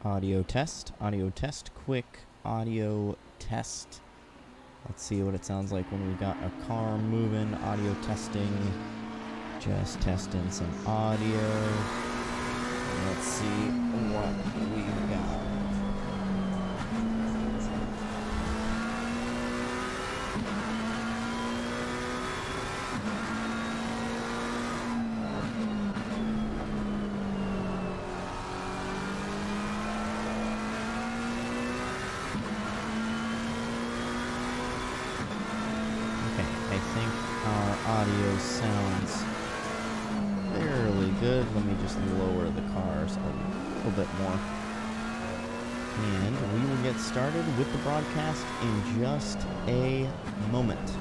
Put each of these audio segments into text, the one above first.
Audio test, quick audio test. Let's see what it sounds like when we've got a car moving. Audio testing. Just testing some audio. Let's see what we've got. I think our audio sounds fairly good. Let me just lower the cars a little bit more. And we will get started with the broadcast in just a moment.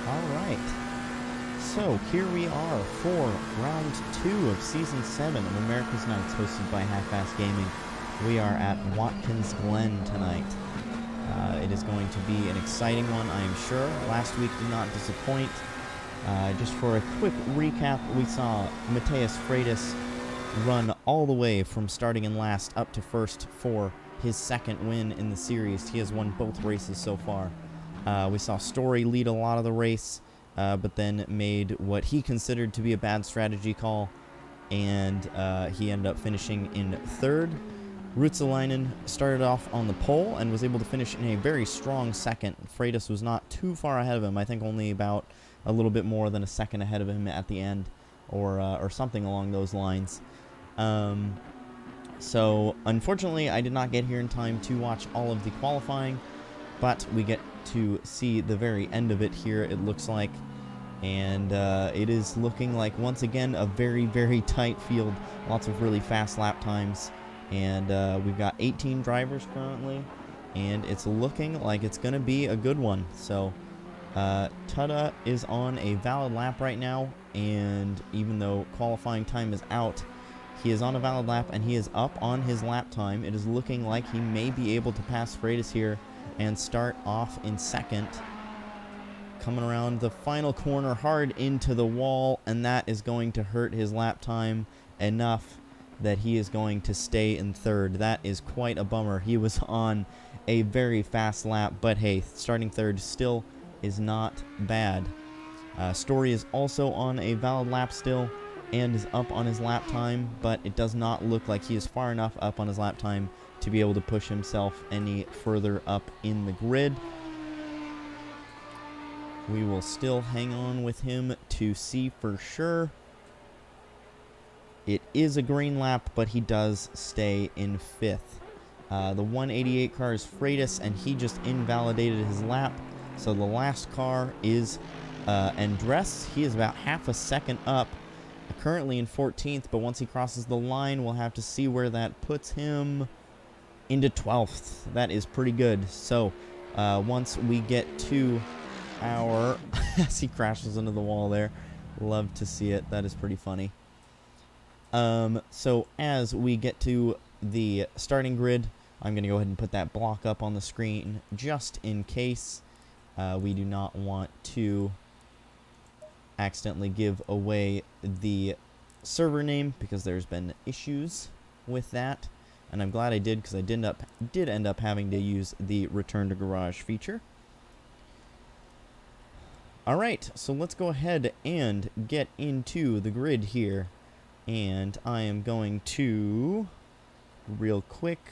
Alright, so here we are for round 2 of Season 7 of America's Nights, hosted by Half-Ass Gaming. We are at Watkins, Glen tonight. It is going to be an exciting one, I am sure. Last week did not disappoint. Just for a quick recap, we saw Freitas run all the way from starting in last up to first for his second win in the series. He has won both races so far. We saw Storey lead a lot of the race, but then made what he considered to be a bad strategy call, and he ended up finishing in third. Ruotsalainen started off on the pole and was able to finish in a very strong second. Freitas was not too far ahead of him. I think only about a little bit more than a second ahead of him at the end, or something along those lines. So, unfortunately, I did not get here in time to watch all of the qualifying, but we get to see the very end of it here, it looks like, and it is looking like, once again, a very, very tight field. Lots of really fast lap times, and we've got 18 drivers currently, and it's looking like it's going to be a good one. So Tada is on a valid lap right now, and even though qualifying time is out, he is on a valid lap, and he is up on his lap time. It is looking like he may be able to pass Freitas here and start off in second. Coming around the final corner hard into the wall, and that is going to hurt his lap time enough that he is going to stay in third. That is quite a bummer. He was on a very fast lap, but hey, starting third still is not bad. Storey is also on a valid lap still and is up on his lap time, but it does not look like he is far enough up on his lap time to be able to push himself any further up in the grid. We will still hang on with him to see for sure. It is a green lap, but he does stay in fifth. The 188 car is Freitas, and he just invalidated his lap. So the last car is Andres. He is about half a second up, currently in 14th, but once he crosses the line, we'll have to see where that puts him. Into 12th. That is pretty good. So once we get to our as he crashes into the wall there, love to see it. That is pretty funny. So as we get to the starting grid, I'm going to go ahead and put that block up on the screen just in case. We do not want to accidentally give away the server name, because there's been issues with that. And I'm glad I did, because I did end up having to use the return to garage feature. Alright, so let's go ahead and get into the grid here. And I am going to, real quick,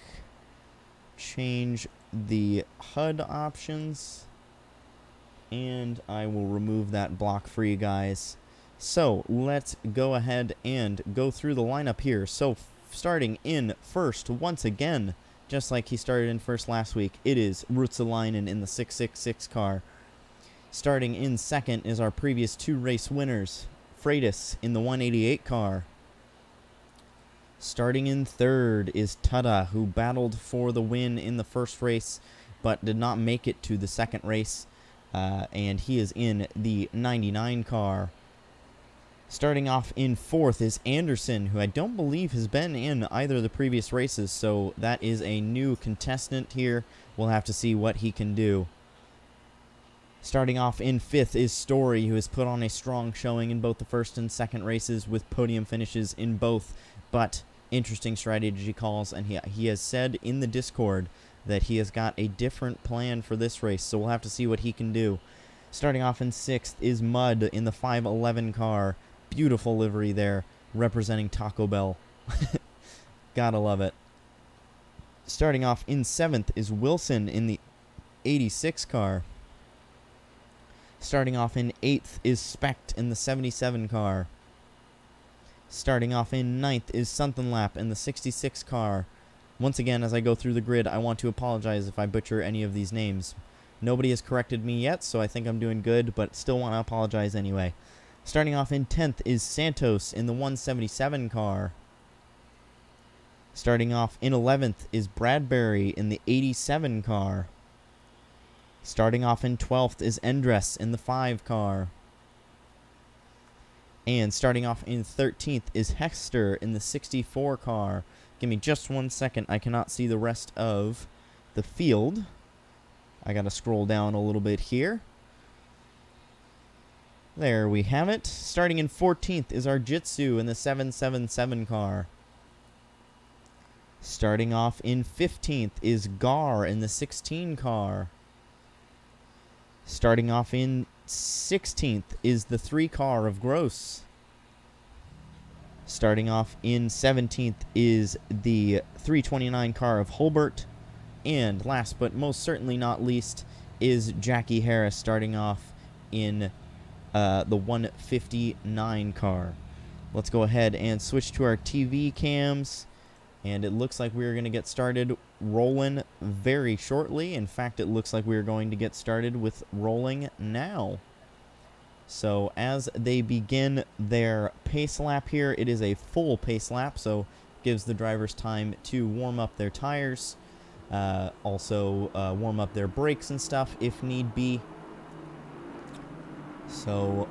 change the HUD options. And I will remove that block for you guys. So let's go ahead and go through the lineup here. So starting in first, once again, just like he started in first last week. It is Ruotsalainen in the 666 car. Starting in second is our previous 2 race winners, Freitas in the 188 car. Starting in third is Tada, who battled for the win in the first race, but did not make it to the second race, and he is in the 99 car. Starting off in fourth is Anderson, who I don't believe has been in either of the previous races, so that is a new contestant here. We'll have to see what he can do. Starting off in fifth is Storey, who has put on a strong showing in both the first and second races with podium finishes in both, but interesting strategy calls, and he has said in the Discord that he has got a different plan for this race, so we'll have to see what he can do. Starting off in sixth is Mud in the 511 car. Beautiful livery there, representing Taco Bell. Gotta love it. Starting off in seventh is Wilson in the 86 car. Starting off in eighth is Specht in the 77 car. Starting off in ninth is Sunkenlap in the 66 car. Once again, as I go through the grid, I want to apologize if I butcher any of these names. Nobody has corrected me yet, so I think I'm doing good, but still want to apologize anyway. Starting off in 10th is Santos in the 177 car. Starting off in 11th is Bradbury in the 87 car. Starting off in 12th is Endress in the 5 car. And starting off in 13th is Hexter in the 64 car. Give me just 1 second. I cannot see the rest of the field. I gotta scroll down a little bit here. There we have it. Starting in 14th is our Jitsu in the 777 car. Starting off in 15th is Gar in the 16 car. Starting off in 16th is the 3 car of Gross. Starting off in 17th is the 329 car of Holbert. And last but most certainly not least is Jackie Harris starting off in the 159 car. Let's go ahead and switch to our TV cams. And it looks like we're going to get started rolling very shortly. In fact, it looks like we're going to get started with rolling now. So as they begin their pace lap here, it is a full pace lap, so gives the drivers time to warm up their tires, also warm up their brakes and stuff if need be. So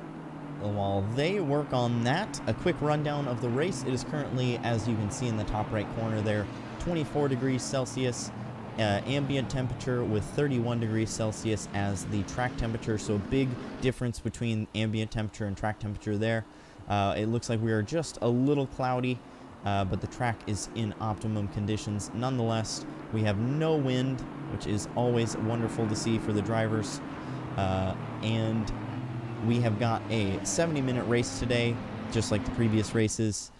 while they work on that, a quick rundown of the race. It is currently, as you can see in the top right corner there, 24 degrees Celsius, ambient temperature with 31 degrees Celsius as the track temperature. So big difference between ambient temperature and track temperature there. It looks like we are just a little cloudy, but the track is in optimum conditions. Nonetheless, we have no wind, which is always wonderful to see for the drivers. And we have got a 70-minute race today, just like the previous races.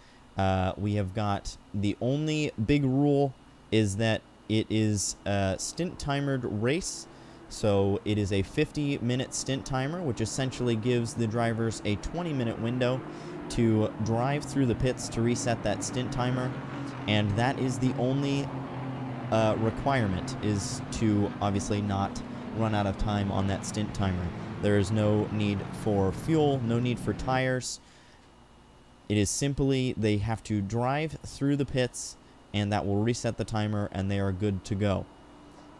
We have got the only big rule is that it is a stint-timered race. So it is a 50-minute stint timer, which essentially gives the drivers a 20-minute window to drive through the pits to reset that stint timer. And that is the only requirement, is to obviously not run out of time on that stint timer. There is no need for fuel, no need for tires. It is simply they have to drive through the pits, and that will reset the timer, and they are good to go.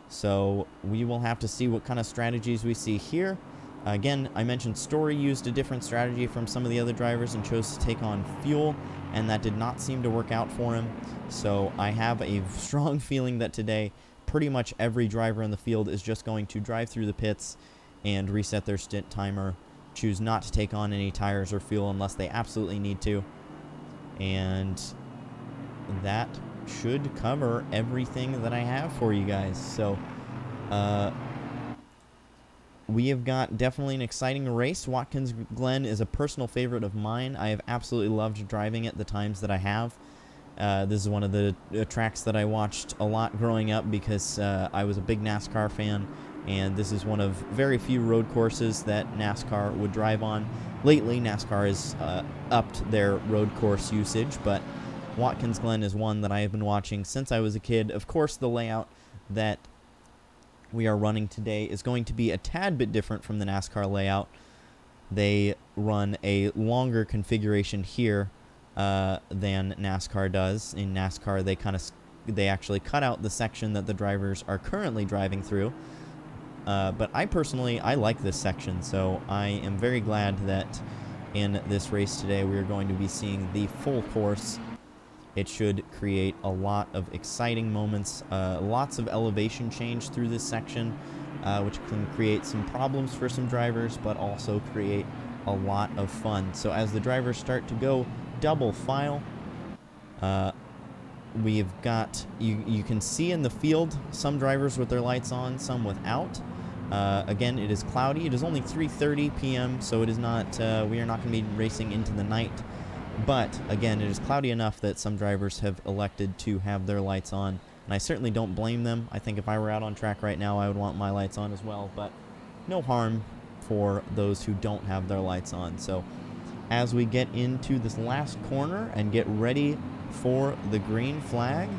So we will have to see what kind of strategies we see here. Again, I mentioned Storey used a different strategy from some of the other drivers and chose to take on fuel, and that did not seem to work out for him. So I have a strong feeling that today pretty much every driver in the field is just going to drive through the pits and reset their stint timer, choose not to take on any tires or fuel unless they absolutely need to. And that should cover everything that I have for you guys. So we have got definitely an exciting race. Watkins Glen is a personal favorite of mine. I have absolutely loved driving it the times that I have. This is one of the tracks that I watched a lot growing up because I was a big NASCAR fan, and this is one of very few road courses that NASCAR would drive on. Lately, NASCAR has upped their road course usage, but Watkins Glen is one that I have been watching since I was a kid. Of course, the layout that we are running today is going to be a tad bit different from the NASCAR layout. They run a longer configuration here than NASCAR does. In NASCAR, they actually cut out the section that the drivers are currently driving through. But I like this section, so I am very glad that in this race today we are going to be seeing the full course. It should create a lot of exciting moments, lots of elevation change through this section, which can create some problems for some drivers, but also create a lot of fun. So as the drivers start to go double file, we've got, you can see in the field some drivers with their lights on, some without. Again, it is cloudy. It is only 3:30 p.m., so it is not, we are not going to be racing into the night. But, again, it is cloudy enough that some drivers have elected to have their lights on, and I certainly don't blame them. I think if I were out on track right now, I would want my lights on as well, but no harm for those who don't have their lights on. So, as we get into this last corner and get ready for the green flag,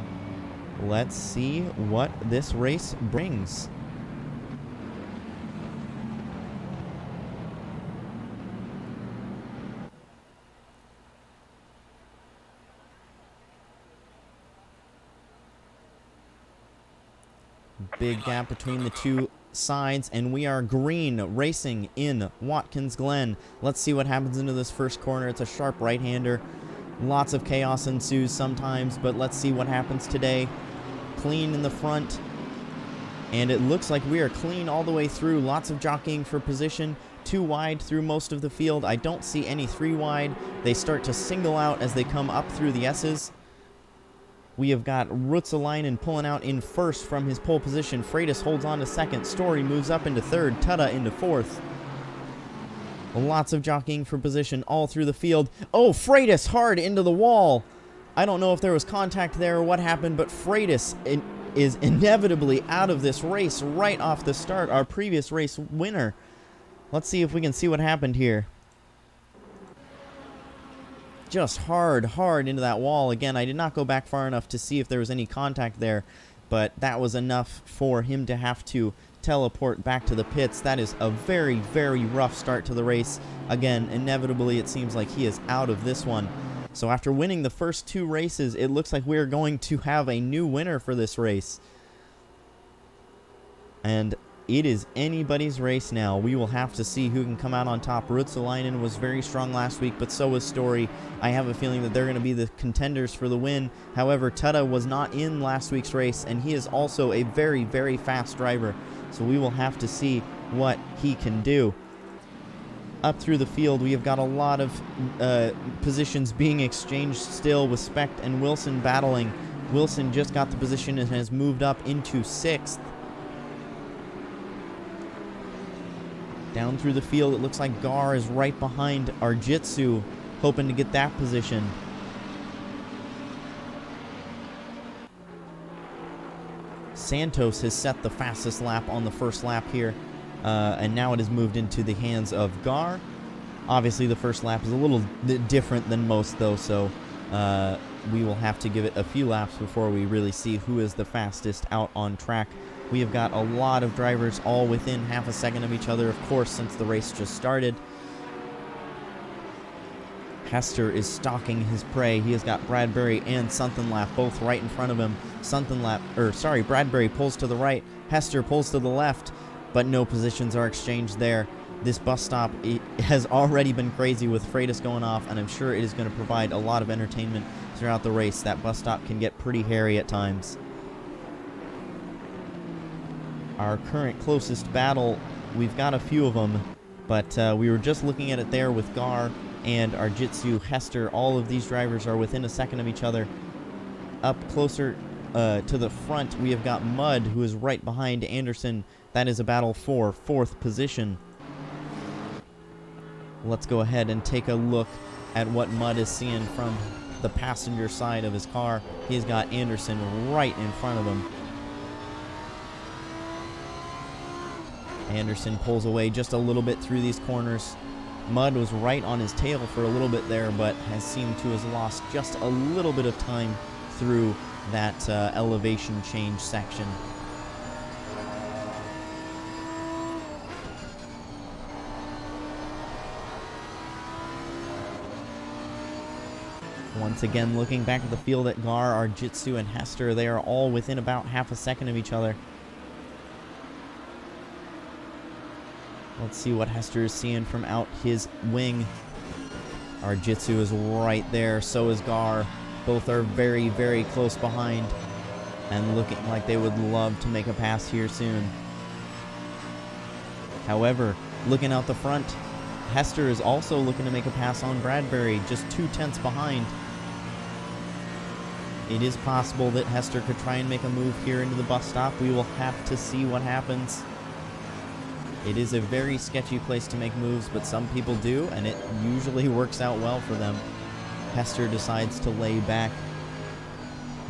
let's see what this race brings. Big gap between the two sides, and we are green racing in Watkins Glen. Let's see what happens into this first corner. It's a sharp right-hander. Lots of chaos ensues sometimes, but let's see what happens today. Clean in the front, and it looks like we are clean all the way through. Lots of jockeying for position. 2 wide through most of the field. I don't see any 3 wide. They start to single out as they come up through the S's. We have got Ruotsalainen pulling out in first from his pole position. Freitas holds on to second. Storey moves up into third. Tuda into fourth. Lots of jockeying for position all through the field. Oh, Freitas hard into the wall. I don't know if there was contact there or what happened, but Freitas is inevitably out of this race right off the start. Our previous race winner. Let's see if we can see what happened here. Just hard into that wall. Again, I did not go back far enough to see if there was any contact there, but that was enough for him to have to teleport back to the pits. That is a very, very rough start to the race. Again, inevitably, it seems like he is out of this one. So after winning the first 2 races, it looks like we're going to have a new winner for this race. And it is anybody's race now. We will have to see who can come out on top. Ruotsalainen was very strong last week, but so was Storey. I have a feeling that they're going to be the contenders for the win. However, Tuda was not in last week's race, and he is also a very, very fast driver. So we will have to see what he can do. Up through the field, we have got a lot of positions being exchanged still, with Specht and Wilson battling. Wilson just got the position and has moved up into 6th. Down through the field, it looks like Gar is right behind Arjitsu, hoping to get that position. Santos has set the fastest lap on the first lap here, and now it has moved into the hands of Gar. Obviously, the first lap is a little different than most, though, so we will have to give it a few laps before we really see who is the fastest out on track. We have got a lot of drivers all within half a second of each other, of course, since the race just started. Hester is stalking his prey. He has got Bradbury and Sunkenlap both right in front of him. Bradbury pulls to the right. Hester pulls to the left, but no positions are exchanged there. This bus stop has already been crazy with Freitas going off, and I'm sure it is going to provide a lot of entertainment throughout the race. That bus stop can get pretty hairy at times. Our current closest battle, we've got a few of them, but we were just looking at it there with Gar and Arjitsu, Hester. All of these drivers are within a second of each other. Up closer to the front, we have got Mudd, who is right behind Anderson. That is a battle for 4th position. Let's go ahead and take a look at what Mudd is seeing from the passenger side of his car. He's got Anderson right in front of him. Anderson pulls away just a little bit through these corners. Mud was right on his tail for a little bit there, but has seemed to have lost just a little bit of time through that elevation change section. Once again, looking back at the field at Gar, Arjitsu, and Hester, they are all within about half a second of each other. Let's see what Hester is seeing from out his wing. Arjitsu is right there, so is Gar. Both are very, very close behind and looking like they would love to make a pass here soon. However, looking out the front, Hester is also looking to make a pass on Bradbury, just 2/10 behind. It is possible that Hester could try and make a move here into the bus stop. We will have to see what happens. It is a very sketchy place to make moves, but some people do, and it usually works out well for them. Hester decides to lay back.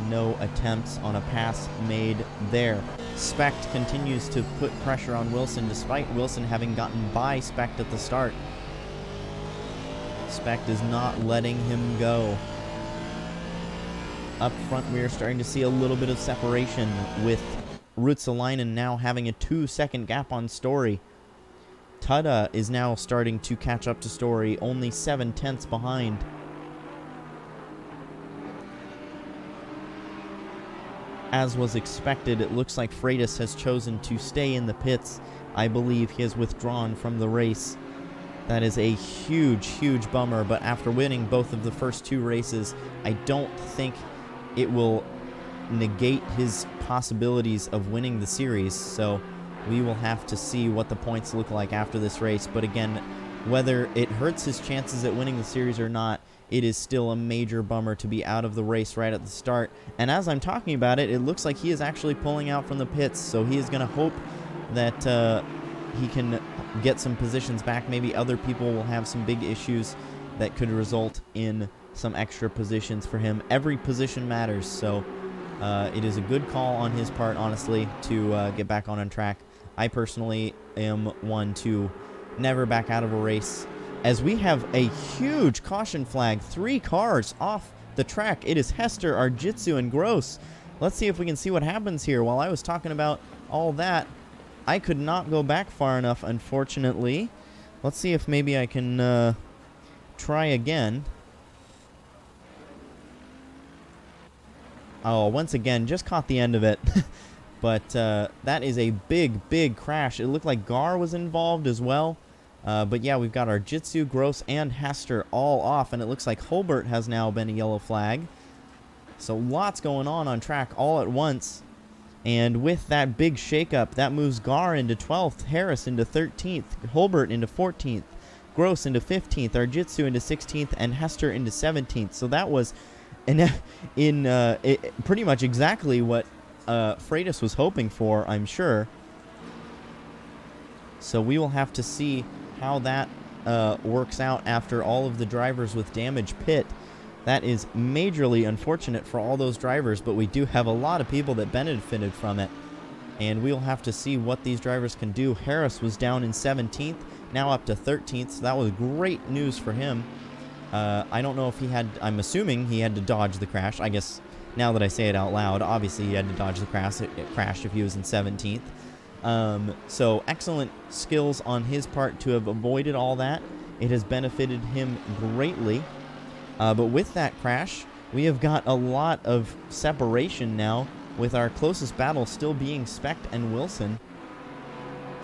No attempts on a pass made there. Specht continues to put pressure on Wilson, despite Wilson having gotten by Specht at the start. Specht is not letting him go. Up front, we are starting to see a little bit of separation, with Ruotsalainen now having a 2-second gap on Storey. Tudda is now starting to catch up to Storey, only 7/10 behind. As was expected, it looks like Freitas has chosen to stay in the pits. I believe he has withdrawn from the race. That is a huge, huge bummer, but after winning both of the first 2 races, I don't think it will negate his possibilities of winning the series, so we will have to see what the points look like after this race. But again, whether it hurts his chances at winning the series or not, it is still a major bummer to be out of the race right at the start. And as I'm talking about it, it looks like he is actually pulling out from the pits, so he is going to hope that he can get some positions back. Maybe other people will have some big issues that could result in some extra positions for him. Every position matters, so it is a good call on his part, honestly, to get back on track. I personally am one to never back out of a race, as we have a huge caution flag, 3 cars off the track. It is Hester, Arjitsu, and Gross. Let's see if we can see what happens here. While I was talking about all that, I could not go back far enough, unfortunately. Let's see if maybe I can try again. Oh, once again, just caught the end of it. But that is a big, big crash. It looked like Gar was involved as well. But yeah, we've got our Jitsu, Gross, and Hester all off. And it looks like Holbert has now been a yellow flag. So lots going on track all at once. And with that big shakeup, that moves Gar into 12th, Harris into 13th, Holbert into 14th, Gross into 15th, Arjitsu into 16th, and Hester into 17th. So that was pretty much exactly what Freitas was hoping for, I'm sure. So we will have to see how that works out after all of the drivers with damage pit. That is majorly unfortunate for all those drivers, but we do have a lot of people that benefited from it. And we'll have to see what these drivers can do. Harris was down in 17th, now up to 13th, so that was great news for him. I don't know if he had, I'm assuming he had to dodge the crash. I guess now that I say it out loud, obviously he had to dodge the crash. It crashed if he was in 17th. So excellent skills on his part to have avoided all that. It has benefited him greatly. But with that crash, we have got a lot of separation now, with our closest battle still being Specht and Wilson.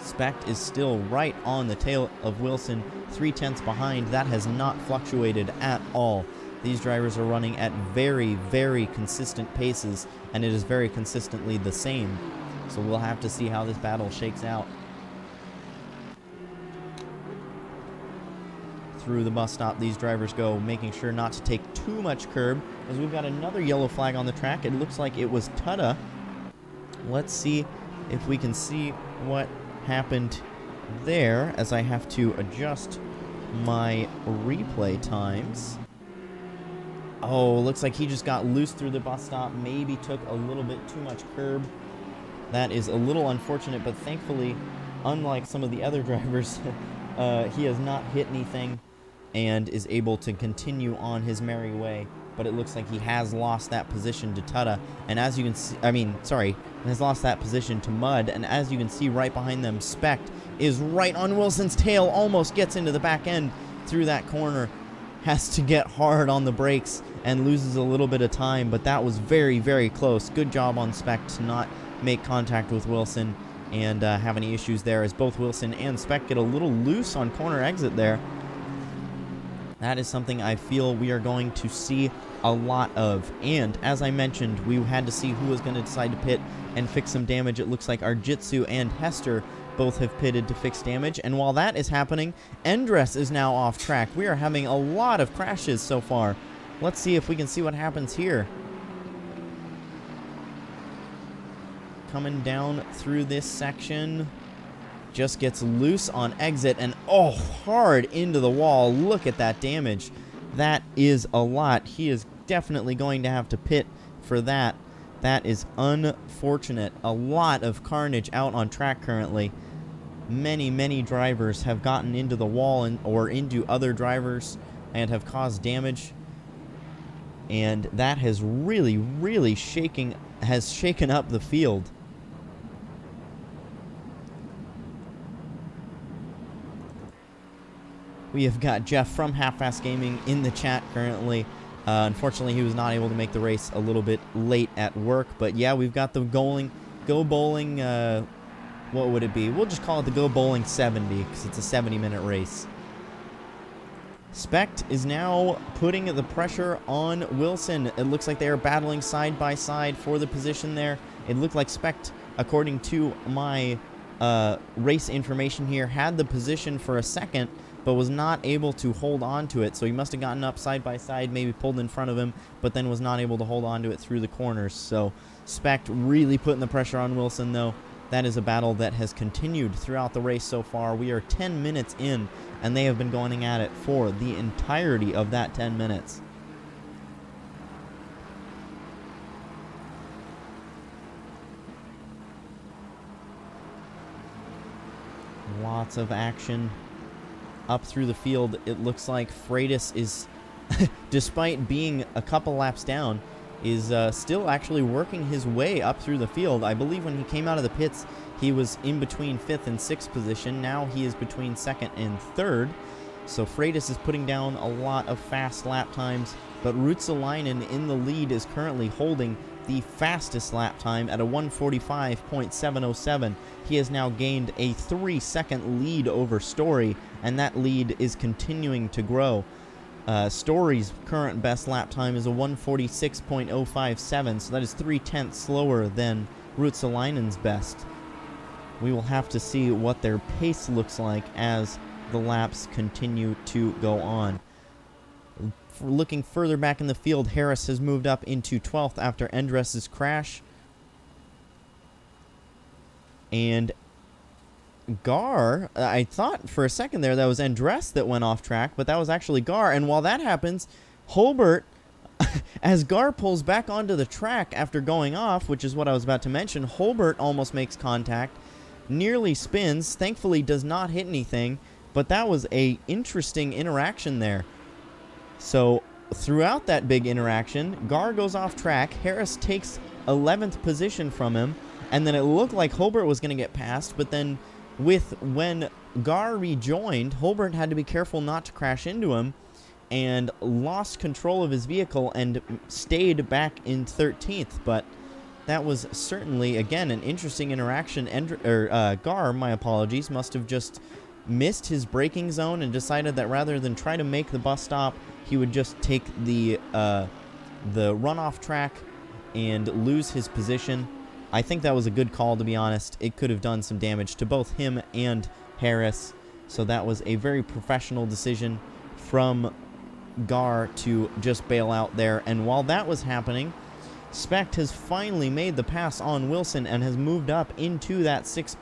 Specht is still right on the tail of Wilson, 3/10 behind. That has not fluctuated at all. These drivers are running at very, very consistent paces, and it is very consistently the same. So we'll have to see how this battle shakes out. Through the bus stop these drivers go, making sure not to take too much curb, as we've got another yellow flag on the track. It looks like it was Tudda. Let's see if we can see what happened there, as I have to adjust my replay times. Oh, looks like he just got loose through the bus stop, maybe took a little bit too much curb. That is a little unfortunate, but thankfully, unlike some of the other drivers, he has not hit anything and is able to continue on his merry way. But it looks like he has lost that position to Tutta. And as you can see, has lost that position to Mud. And as you can see right behind them, Specht is right on Wilson's tail, almost gets into the back end through that corner. Has to get hard on the brakes and loses a little bit of time, but that was very, very close. Good job on Specht to not make contact with Wilson and have any issues there, as both Wilson and Specht get a little loose on corner exit there. That is something I feel we are going to see a lot of. And as I mentioned, we had to see who was going to decide to pit and fix some damage. It looks like Arjitsu and Hester both have pitted to fix damage. And while that is happening, Endress is now off track. We are having a lot of crashes so far. Let's see if we can see what happens here. Coming down through this section. Just gets loose on exit and, oh, hard into the wall. Look at that damage. That is a lot. He is definitely going to have to pit for that. That is unfortunate. A lot of carnage out on track currently. Many, many drivers have gotten into the wall or into other drivers and have caused damage. And that has really, really shaken up the field. We have got Jeff from Half-Fast Gaming in the chat currently. Unfortunately, he was not able to make the race a little bit late at work. But yeah, we've got the Go Bowling, what would it be? We'll just call it the Go Bowling 70 because it's a 70-minute race. Specht is now putting the pressure on Wilson. It looks like they are battling side by side for the position there. It looked like Specht, according to my race information here, had the position for a second, but was not able to hold on to it. So he must have gotten up side by side, maybe pulled in front of him, but then was not able to hold on to it through the corners. So Specht really putting the pressure on Wilson, though. That is a battle that has continued throughout the race so far. We are 10 minutes in, and they have been going at it for the entirety of that 10 minutes. Lots of action up through the field. It looks like Freitas is, despite being a couple laps down, is still actually working his way up through the field. I believe when he came out of the pits, he was in between 5th and 6th position. Now he is between 2nd and 3rd. So Freitas is putting down a lot of fast lap times, but Ruotsalainen in the lead is currently holding the fastest lap time at a 1:45.707. He has now gained a 3-second lead over Storey, and that lead is continuing to grow. Storey's current best lap time is a 1:46.057, so that is 0.3 slower than Ruotsaleinen's best. We will have to see what their pace looks like as the laps continue to go on. Looking further back in the field, Harris has moved up into 12th after Endress's crash. And Gar, I thought for a second there that was Endress that went off track, but that was actually Gar. And while that happens, Holbert, as Gar pulls back onto the track after going off, which is what I was about to mention, Holbert almost makes contact, nearly spins, thankfully does not hit anything, but that was a interesting interaction there. So throughout that big interaction, Gar goes off track, Harris takes 11th position from him, and then it looked like Holbert was going to get passed, but then when Gar rejoined, Holbert had to be careful not to crash into him and lost control of his vehicle and stayed back in 13th. But that was certainly, again, an interesting interaction. Gar, my apologies, must have just missed his braking zone and decided that rather than try to make the bus stop, he would just take the runoff track and lose his position. I think that was a good call, to be honest. It could have done some damage to both him and Harris. So that was a very professional decision from Gar to just bail out there. And while that was happening, Specht has finally made the pass on Wilson and has moved up into that 6th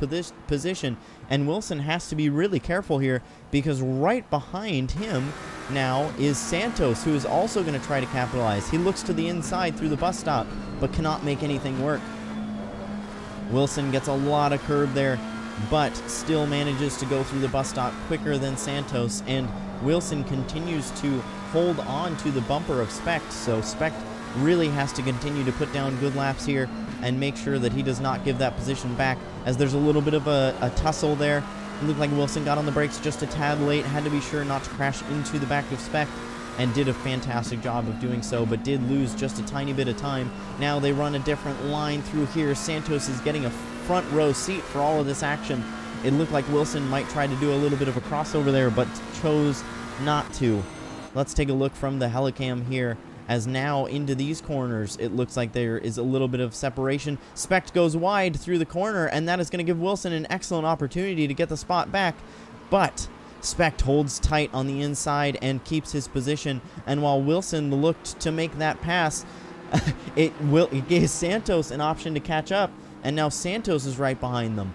position. And Wilson has to be really careful here because right behind him now is Santos, who is also going to try to capitalize. He looks to the inside through the bus stop, but cannot make anything work. Wilson gets a lot of curb there, but still manages to go through the bus stop quicker than Santos, and Wilson continues to hold on to the bumper of Specht, so Specht really has to continue to put down good laps here and make sure that he does not give that position back, as there's a little bit of a tussle there. It looked like Wilson got on the brakes just a tad late, had to be sure not to crash into the back of Specht, and did a fantastic job of doing so, but did lose just a tiny bit of time. Now they run a different line through here. Santos is getting a front row seat for all of this action. It looked like Wilson might try to do a little bit of a crossover there, but chose not to. Let's take a look from the helicam here, as now into these corners, it looks like there is a little bit of separation. Specht goes wide through the corner, and that is going to give Wilson an excellent opportunity to get the spot back, but Specht holds tight on the inside and keeps his position, and while Wilson looked to make that pass, it gave Santos an option to catch up, and now Santos is right behind them.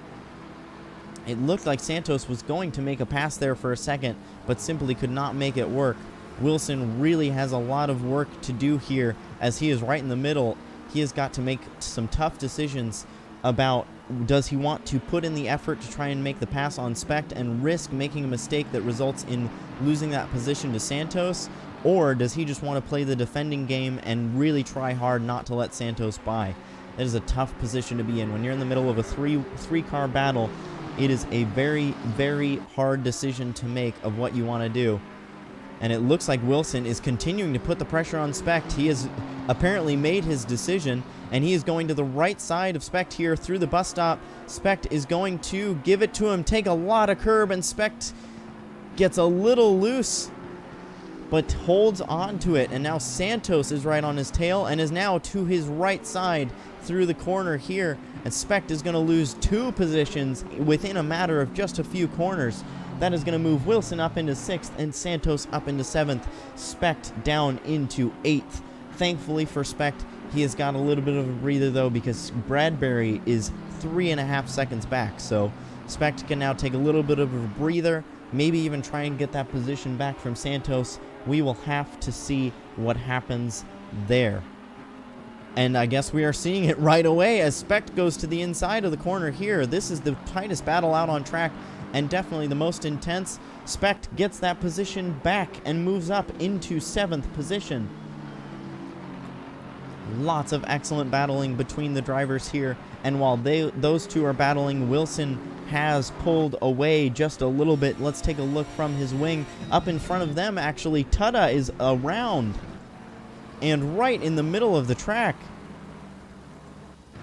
It looked like Santos was going to make a pass there for a second, but simply could not make it work. Wilson really has a lot of work to do here, as he is right in the middle. He has got to make some tough decisions about, does he want to put in the effort to try and make the pass on Specht and risk making a mistake that results in losing that position to Santos, or does he just want to play the defending game and really try hard not to let Santos by? That is a tough position to be in. When you're in the middle of a three-car battle, it is a very, very hard decision to make of what you want to do. And it looks like Wilson is continuing to put the pressure on Specht. He has apparently made his decision, and he is going to the right side of Specht here through the bus stop. Specht is going to give it to him, take a lot of curb, and Specht gets a little loose, but holds on to it. And now Santos is right on his tail and is now to his right side through the corner here. And Specht is going to lose 2 positions within a matter of just a few corners. That is going to move Wilson up into 6th and Santos up into 7th. Specht down into 8th. Thankfully for Specht, he has got a little bit of a breather though, because Bradbury is 3.5 seconds back. So Specht can now take a little bit of a breather, maybe even try and get that position back from Santos. We will have to see what happens there. And I guess we are seeing it right away as Specht goes to the inside of the corner here. This is the tightest battle out on track, and definitely the most intense. Specht gets that position back and moves up into 7th position. Lots of excellent battling between the drivers here, and while those two are battling, Wilson has pulled away just a little bit. Let's take a look from his wing. Up in front of them, actually, Tada is around and right in the middle of the track.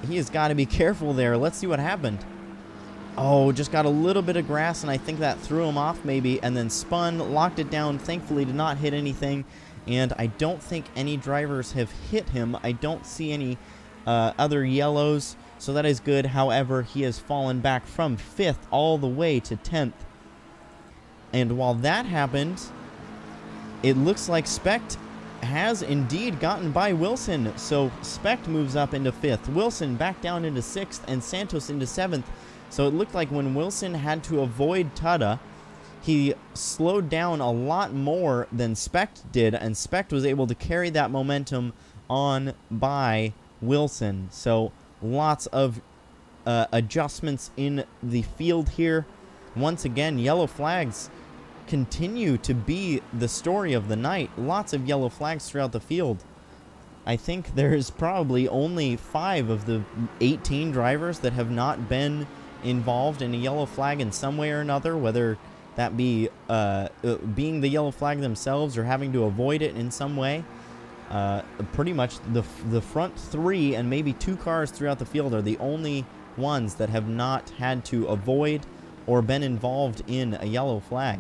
He has got to be careful there. Let's see what happened. Oh, just got a little bit of grass, and I think that threw him off maybe, and then spun, locked it down, thankfully did not hit anything, and I don't think any drivers have hit him. I don't see any other yellows, so that is good. However, he has fallen back from 5th all the way to 10th. And while that happened, it looks like Specht has indeed gotten by Wilson, so Specht moves up into 5th, Wilson back down into 6th, and Santos into 7th. So it looked like when Wilson had to avoid Tada, he slowed down a lot more than Specht did, and Specht was able to carry that momentum on by Wilson. So lots of adjustments in the field here. Once again, yellow flags continue to be the story of the night. Lots of yellow flags throughout the field. I think there's probably only 5 of the 18 drivers that have not been involved in a yellow flag in some way or another, whether that be being the yellow flag themselves or having to avoid it in some way. Pretty much the front 3 and maybe 2 cars throughout the field are the only ones that have not had to avoid or been involved in a yellow flag.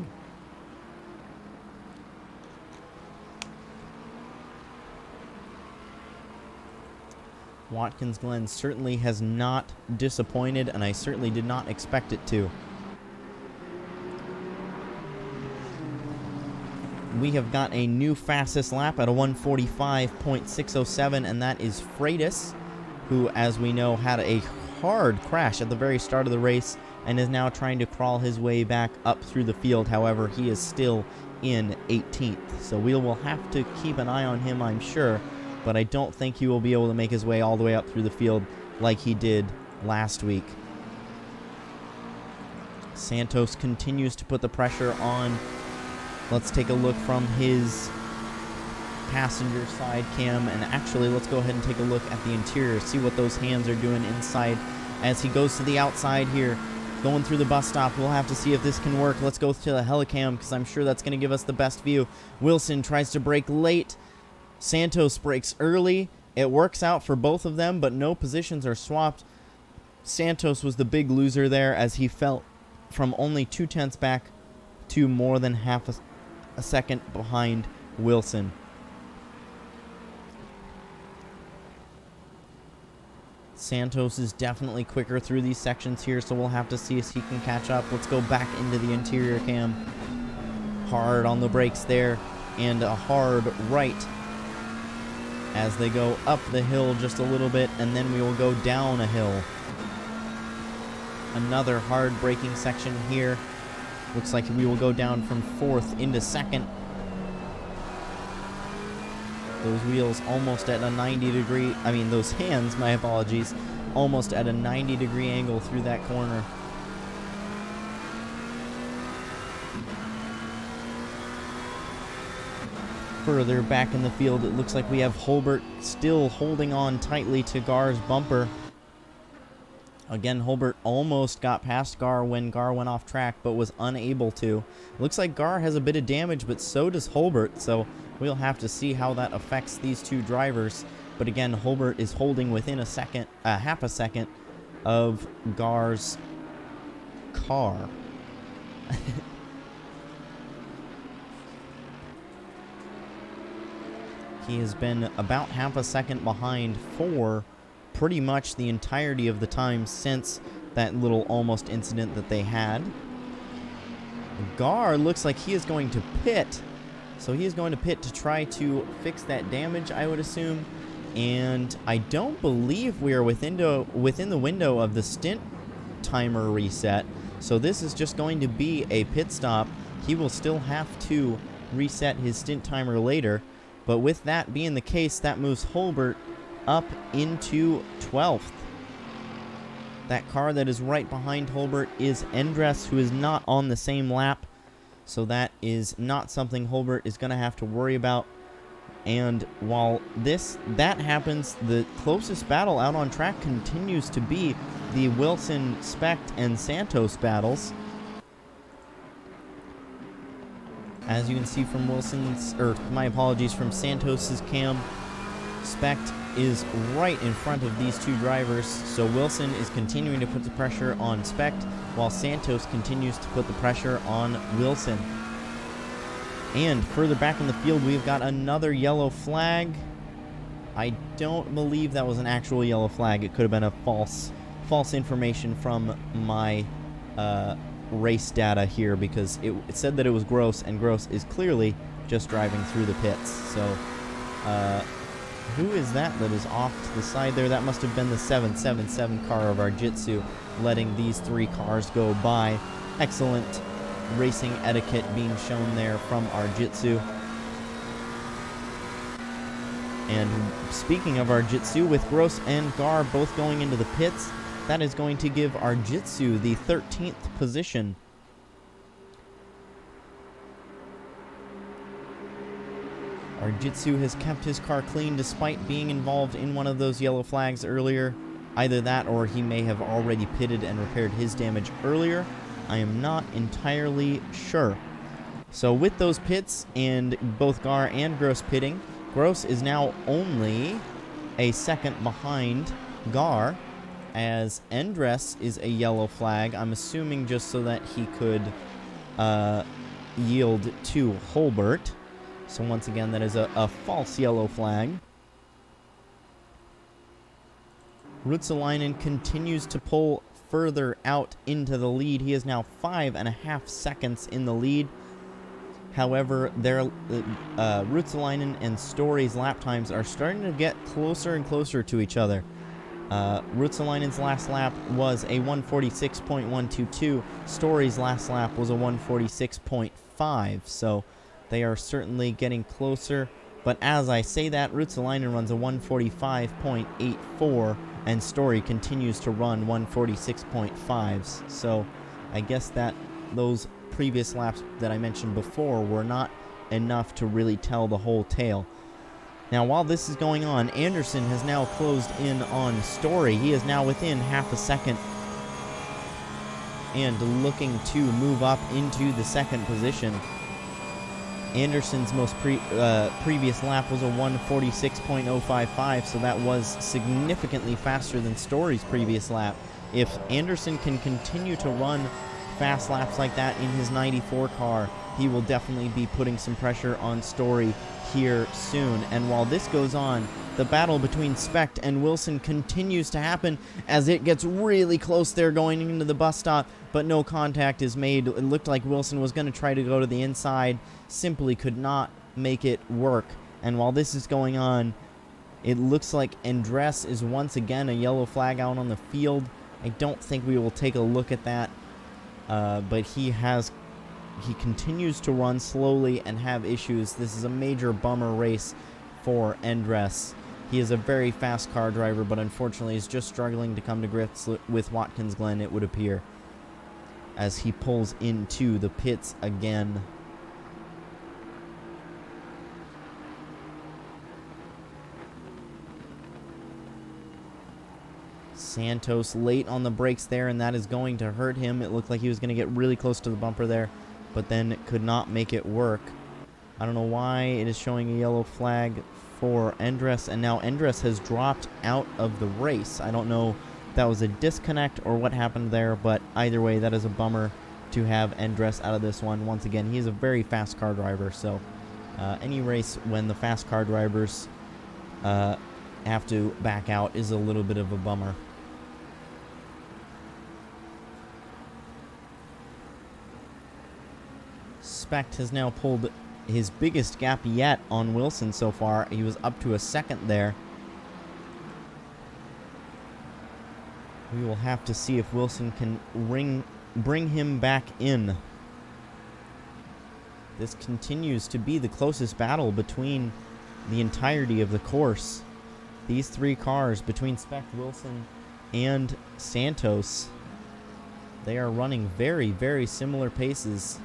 Watkins Glen certainly has not disappointed, and I certainly did not expect it to. We have got a new fastest lap at a 1:45.607, and that is Freitas, who, as we know, had a hard crash at the very start of the race and is now trying to crawl his way back up through the field. However, he is still in 18th, so we will have to keep an eye on him, I'm sure, but I don't think he will be able to make his way all the way up through the field like he did last week. Santos continues to put the pressure on. Let's take a look from his passenger side cam, and actually let's go ahead and take a look at the interior, see what those hands are doing inside as he goes to the outside here, going through the bus stop. We'll have to see if this can work. Let's go to the helicam because I'm sure that's going to give us the best view. Wilson tries to brake late. Santos brakes early. It works out for both of them, but no positions are swapped. Santos was the big loser there as he fell from only 0.2 back to more than half a second behind Wilson. Santos is definitely quicker through these sections here, so we'll have to see if he can catch up. Let's go back into the interior cam. Hard on the brakes there, and a hard right as they go up the hill just a little bit, and then we will go down a hill. Another hard braking section here. Looks like we will go down from 4th into 2nd. Those wheels almost at a 90-degree, those hands, my apologies, almost at a 90-degree angle through that corner. Further back in the field, it looks like we have Holbert still holding on tightly to Gar's bumper. Again, Holbert almost got past Gar when Gar went off track, but was unable to. Looks like Gar has a bit of damage, but so does Holbert, so we'll have to see how that affects these two drivers. But again, Holbert is holding within half a second of Gar's car. He has been about half a second behind for pretty much the entirety of the time since that little almost incident that they had. Gar looks like he is going to pit. So he is going to pit to try to fix that damage, I would assume. And I don't believe we are within the window of the stint timer reset. So this is just going to be a pit stop. He will still have to reset his stint timer later. But with that being the case, that moves Holbert up into 12th. That car that is right behind Holbert is Endres, who is not on the same lap. So that is not something Holbert is going to have to worry about. And while that happens, the closest battle out on track continues to be the Wilson, Specht, and Santos battles. As you can see from from Santos's cam, Specht is right in front of these two drivers, so Wilson is continuing to put the pressure on Specht, while Santos continues to put the pressure on Wilson. And further back in the field, we've got another yellow flag. I don't believe that was an actual yellow flag. It could have been a false information from my race data here, because it said that it was Gross, and Gross is clearly just driving through the pits. So, who is that is off to the side there? That must have been the 777 car of our Jitsu, letting these three cars go by. Excellent racing etiquette being shown there from our Jitsu. And speaking of our Jitsu, with Gross and Gar both going into the pits, that is going to give our Jitsu the 13th position. Our Jitsu has kept his car clean despite being involved in one of those yellow flags earlier. Either that or he may have already pitted and repaired his damage earlier. I am not entirely sure. So with those pits and both Gar and Gross pitting, Gross is now only a second behind Gar, as Endres is a yellow flag. I'm assuming just so that he could yield to Holbert. So once again, that is a false yellow flag. Ruotsalainen continues to pull further out into the lead. He is now 5.5 seconds in the lead. However, Ruotsalainen and Storey's lap times are starting to get closer and closer to each other. Ruotsalainen's last lap was a 146.122. Storey's last lap was a 146.5. So they are certainly getting closer. But as I say that, Ruotsalainen runs a 145.84, and Storey continues to run 146.5s. So I guess that those previous laps that I mentioned before were not enough to really tell the whole tale. Now, while this is going on, Anderson has now closed in on Storey. He is now within half a second and looking to move up into the second position. Anderson's most previous lap was a 1:46.055, so that was significantly faster than Storey's previous lap. If Anderson can continue to run fast laps like that in his 94 car, he will definitely be putting some pressure on Storey here soon. And while this goes on, the battle between Specht and Wilson continues to happen as it gets really close there going into the bus stop, but no contact is made. It looked like Wilson was going to try to go to the inside, simply could not make it work. And while this is going on, it looks like Andres is once again a yellow flag out on the field. I don't think we will take a look at that, but he continues to run slowly and have issues. This is a major bummer race for Andres. He is a very fast car driver, but unfortunately is just struggling to come to grips with Watkins Glen, it would appear, as he pulls into the pits again. Santos late on the brakes there, and that is going to hurt him. It looked like he was going to get really close to the bumper there, but then could not make it work. I don't know why it is showing a yellow flag for Andres, and now Andres has dropped out of the race. I don't know if that was a disconnect or what happened there, but either way, that is a bummer to have Andres out of this one. Once again, he is a very fast car driver, so any race when the fast car drivers have to back out is a little bit of a bummer. Specht has now pulled his biggest gap yet on Wilson so far. He was up to a second there. We will have to see if Wilson can bring him back in. This continues to be the closest battle between the entirety of the course. These three cars between Specht, Wilson, and Santos, they are running very, very similar paces.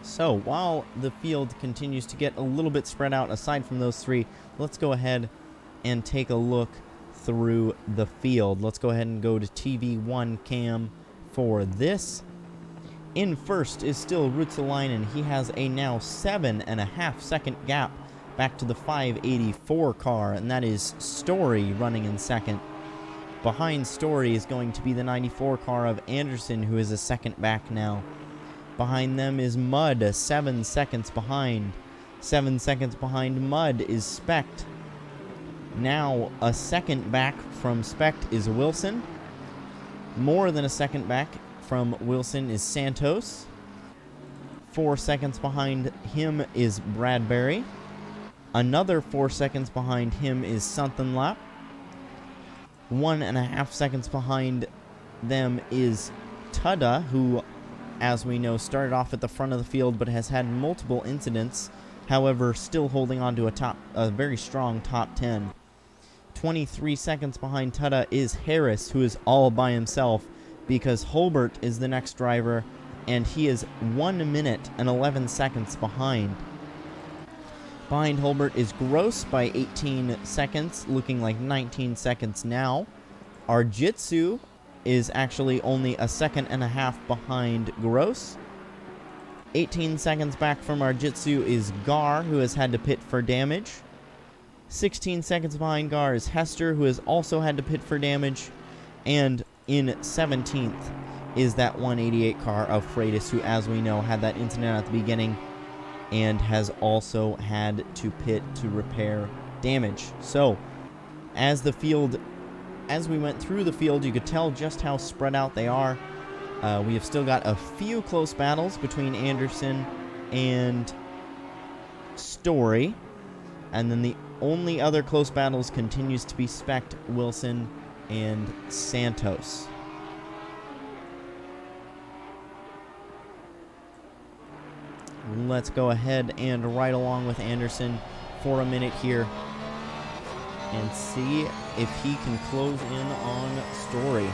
So, while the field continues to get a little bit spread out aside from those three, let's go ahead and take a look through the field. Let's go ahead and go to TV1 cam for this. In first is still Ruotsalainen. He has a now 7.5 second gap back to the 584 car, and that is Storey running in second. Behind Storey is going to be the 94 car of Anderson, who is a second back now. Behind them is Mudd, 7 seconds behind. 7 seconds behind Mudd is Specht. Now a second back from Specht is Wilson. More than a second back from Wilson is Santos. 4 seconds behind him is Bradbury. Another 4 seconds behind him is Sunthunlap. 1.5 seconds behind them is Tudda, who, as we know, started off at the front of the field but has had multiple incidents, however still holding on to a very strong top 10. 23 seconds behind Tudda is Harris, who is all by himself because Holbert is the next driver and he is 1 minute and 11 seconds behind. Behind Holbert is Gross by 18 seconds, looking like 19 seconds now. Arjitsu is actually only a 1.5 seconds behind Gross. 18 seconds back from Arjitsu is Gar, who has had to pit for damage. 16 seconds behind Gar is Hester, who has also had to pit for damage. And in 17th is that 188 car of Freitas, who, as we know, had that incident at the beginning and has also had to pit to repair damage. So, as we went through the field, you could tell just how spread out they are. We have still got a few close battles between Anderson and Storey. And then the only other close battles continues to be Specht, Wilson, and Santos. Let's go ahead and ride along with Anderson for a minute here and see if he can close in on Storey.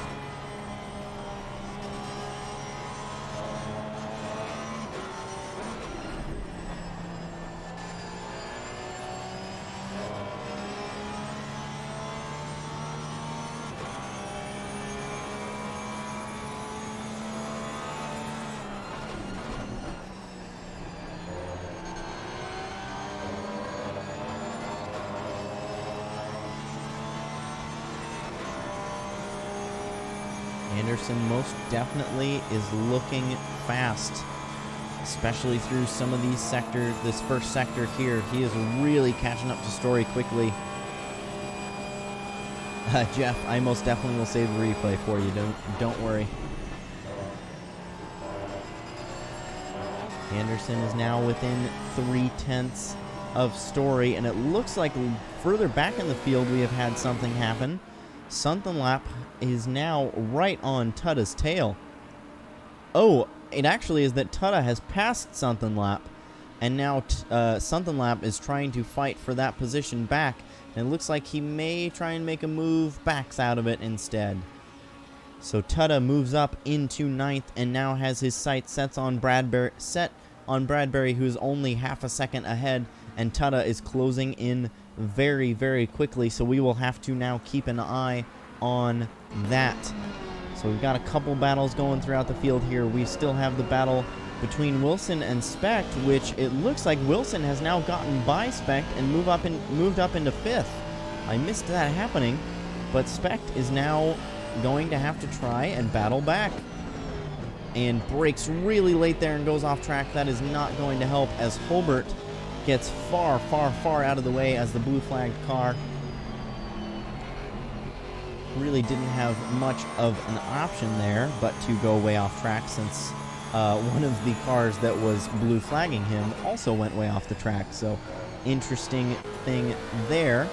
Anderson most definitely is looking fast, especially through some of these sectors. This first sector here, he is really catching up to Storey quickly. Jeff, I most definitely will save the replay for you. Don't worry. Anderson is now within 0.3 of Storey, and it looks like further back in the field we have had something happen. Lap is now right on Tutta's tail. Oh, it actually is that Tutta has passed Lap, and now Lap is trying to fight for that position back, and it looks like he may try and make a move, backs out of it instead. So Tutta moves up into 9th and now has his sights set on Bradbury, who's only half a second ahead, and Tutta is closing in very, very quickly, so we will have to now keep an eye on that. So we've got a couple battles going throughout the field here. We still have the battle between Wilson and Specht, which it looks like Wilson has now gotten by Specht and moved up into 5th. I missed that happening, but Specht is now going to have to try and battle back. And brakes really late there and goes off track. That is not going to help as Holbert gets far, far, far out of the way as the blue flagged car really didn't have much of an option there but to go way off track, since one of the cars that was blue flagging him also went way off the track. So interesting thing there.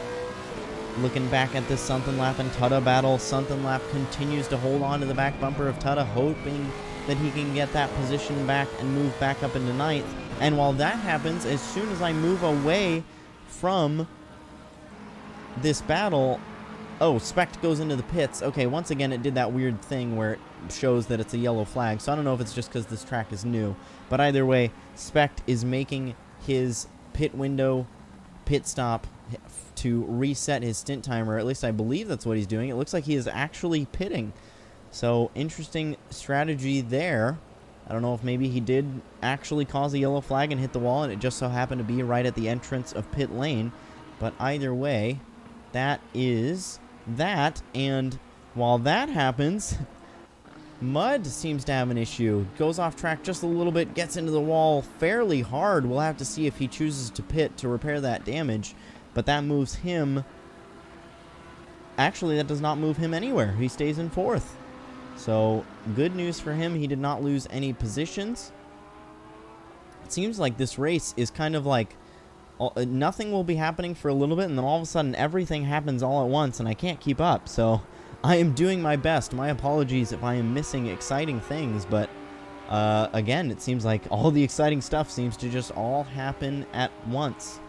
Looking back at this Lap and Tutta battle, Lap continues to hold on to the back bumper of Tutta, hoping that he can get that position back and move back up into 9th. And while that happens, as soon as I move away from this battle, oh, Specht goes into the pits. Okay, once again, it did that weird thing where it shows that it's a yellow flag. So I don't know if it's just because this track is new. But either way, Specht is making his pit stop to reset his stint timer. At least I believe that's what he's doing. It looks like he is actually pitting. So interesting strategy there. I don't know if maybe he did actually cause a yellow flag and hit the wall, and it just so happened to be right at the entrance of pit lane. But either way, that is that. And while that happens, Mud seems to have an issue. Goes off track just a little bit, gets into the wall fairly hard. We'll have to see if he chooses to pit to repair that damage. But that moves him. Actually, that does not move him anywhere. He stays in 4th. So, good news for him. He did not lose any positions. It seems like this race is kind of like nothing will be happening for a little bit, and then all of a sudden everything happens all at once, and I can't keep up. So, I am doing my best. My apologies if I am missing exciting things, but again, it seems like all the exciting stuff seems to just all happen at once.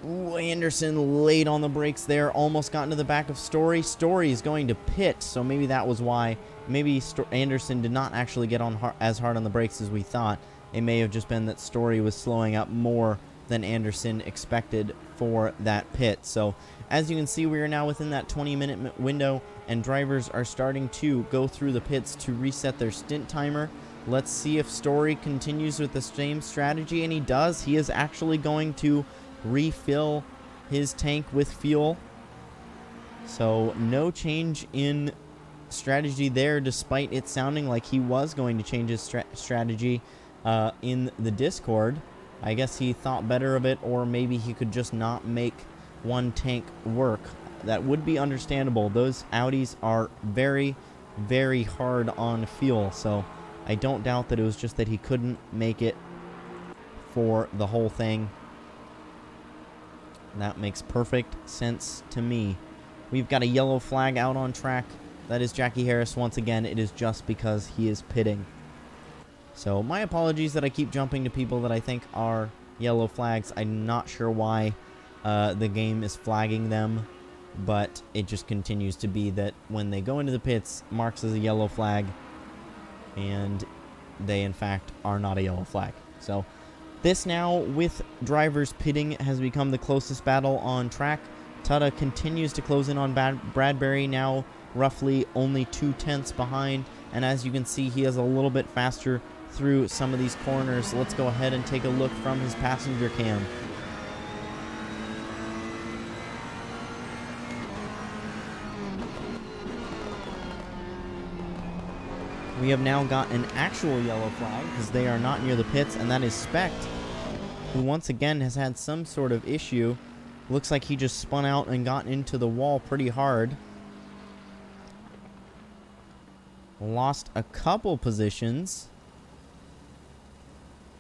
Ooh, Anderson late on the brakes there, almost got into the back of Storey. Storey is going to pit, so maybe that was why. Maybe Anderson did not actually get on as hard on the brakes as we thought. It may have just been that Storey was slowing up more than Anderson expected for that pit. So, as you can see, we are now within that 20-minute window, and drivers are starting to go through the pits to reset their stint timer. Let's see if Storey continues with the same strategy, and he does. He is actually going to refill his tank with fuel. So no change in strategy there, despite it sounding like he was going to change his strategy in the Discord. I guess he thought better of it, or maybe he could just not make one tank work. That would be understandable. Those Audis are very, very hard on fuel, so I don't doubt that it was just that he couldn't make it for the whole thing. That makes perfect sense to me. We've got a yellow flag out on track. That is Jackie Harris once again. It is just because he is pitting. So my apologies that I keep jumping to people that I think are yellow flags. I'm not sure why the game is flagging them, but it just continues to be that when they go into the pits, marks as a yellow flag, and they in fact are not a yellow flag. So this now, with drivers pitting, has become the closest battle on track. Tutta continues to close in on Bradbury, now roughly only 0.2 behind. And as you can see, he is a little bit faster through some of these corners. Let's go ahead and take a look from his passenger cam. We have now got an actual yellow flag because they are not near the pits, and that is Specht, who once again has had some sort of issue. Looks like he just spun out and got into the wall pretty hard. Lost a couple positions,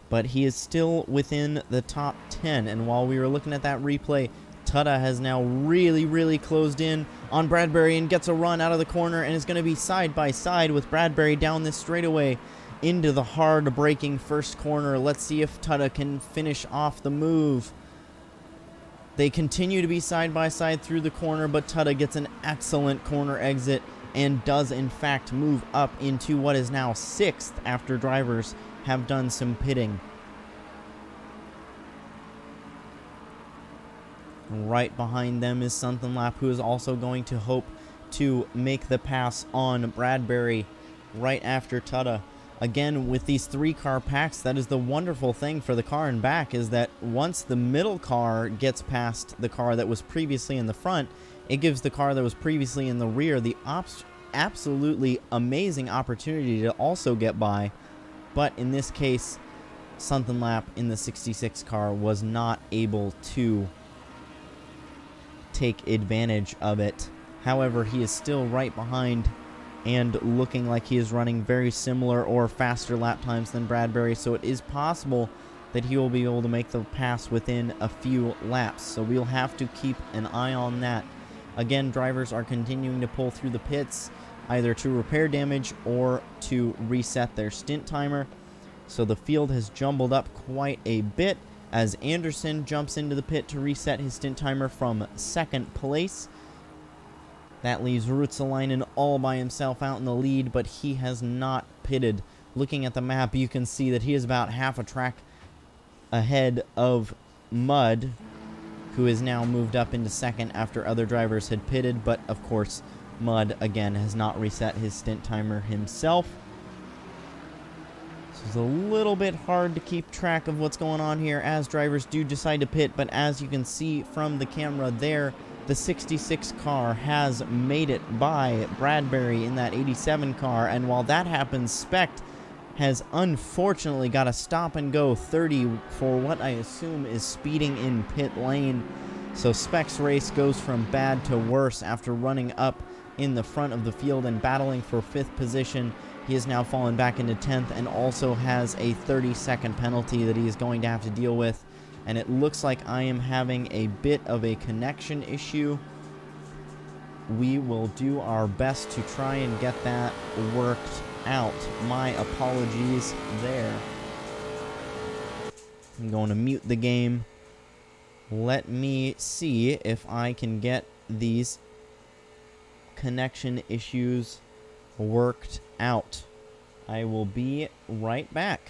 but he is still within the top 10. And while we were looking at that replay, Tada has now really closed in on Bradbury and gets a run out of the corner and is going to be side by side with Bradbury down this straightaway into the hard braking first corner. Let's see if Tada can finish off the move. They continue to be side by side through the corner, but Tada gets an excellent corner exit and does in fact move up into what is now 6th after drivers have done some pitting. Right behind them is Sunthunlap, who is also going to hope to make the pass on Bradbury right after Tada. Again, with these 3-car packs, that is the wonderful thing for the car in back, is that once the middle car gets past the car that was previously in the front, it gives the car that was previously in the rear the absolutely amazing opportunity to also get by. But in this case, Sunthunlap in the 66 car was not able to take advantage of it. However, he is still right behind and looking like he is running very similar or faster lap times than Bradbury, so it is possible that he will be able to make the pass within a few laps. So we'll have to keep an eye on that. Again, drivers are continuing to pull through the pits, either to repair damage or to reset their stint timer. So the field has jumbled up quite a bit as Anderson jumps into the pit to reset his stint timer from 2nd place. That leaves Ruotsalainen all by himself out in the lead, but he has not pitted. Looking at the map, you can see that he is about half a track ahead of Mud, who is now moved up into 2nd after other drivers had pitted, but of course, Mud, again, has not reset his stint timer himself. So it's a little bit hard to keep track of what's going on here as drivers do decide to pit, but as you can see from the camera there, the 66 car has made it by Bradbury in that 87 car, and while that happens, Specht has unfortunately got a stop and go 30 for what I assume is speeding in pit lane. So Specht's race goes from bad to worse after running up in the front of the field and battling for 5th position. He has now fallen back into 10th and also has a 30-second penalty that he is going to have to deal with. And it looks like I am having a bit of a connection issue. We will do our best to try and get that worked out. My apologies there. I'm going to mute the game. Let me see if I can get these connection issues worked out. I will be right back.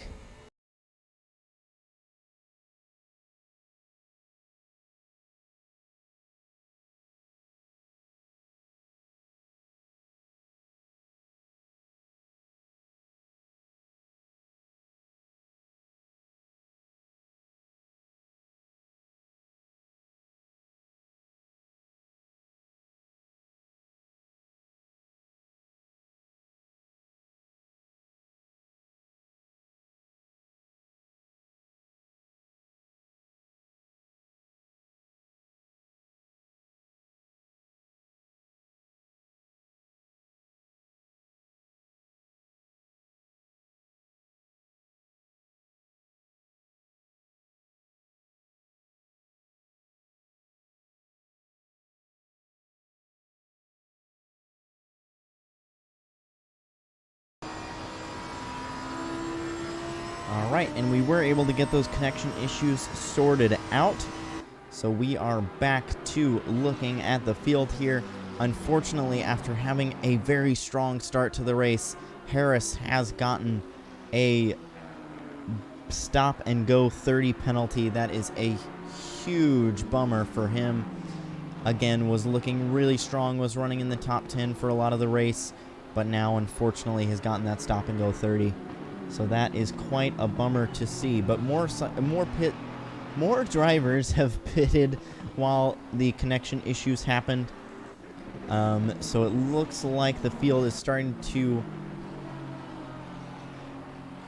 Alright, and we were able to get those connection issues sorted out. So we are back to looking at the field here. Unfortunately, after having a very strong start to the race, Harris has gotten a stop and go 30 penalty. That is a huge bummer for him. Again, was looking really strong, was running in the top 10 for a lot of the race, but now unfortunately has gotten that stop and go 30. So that is quite a bummer to see. But more drivers have pitted while the connection issues happened. So it looks like the field is starting to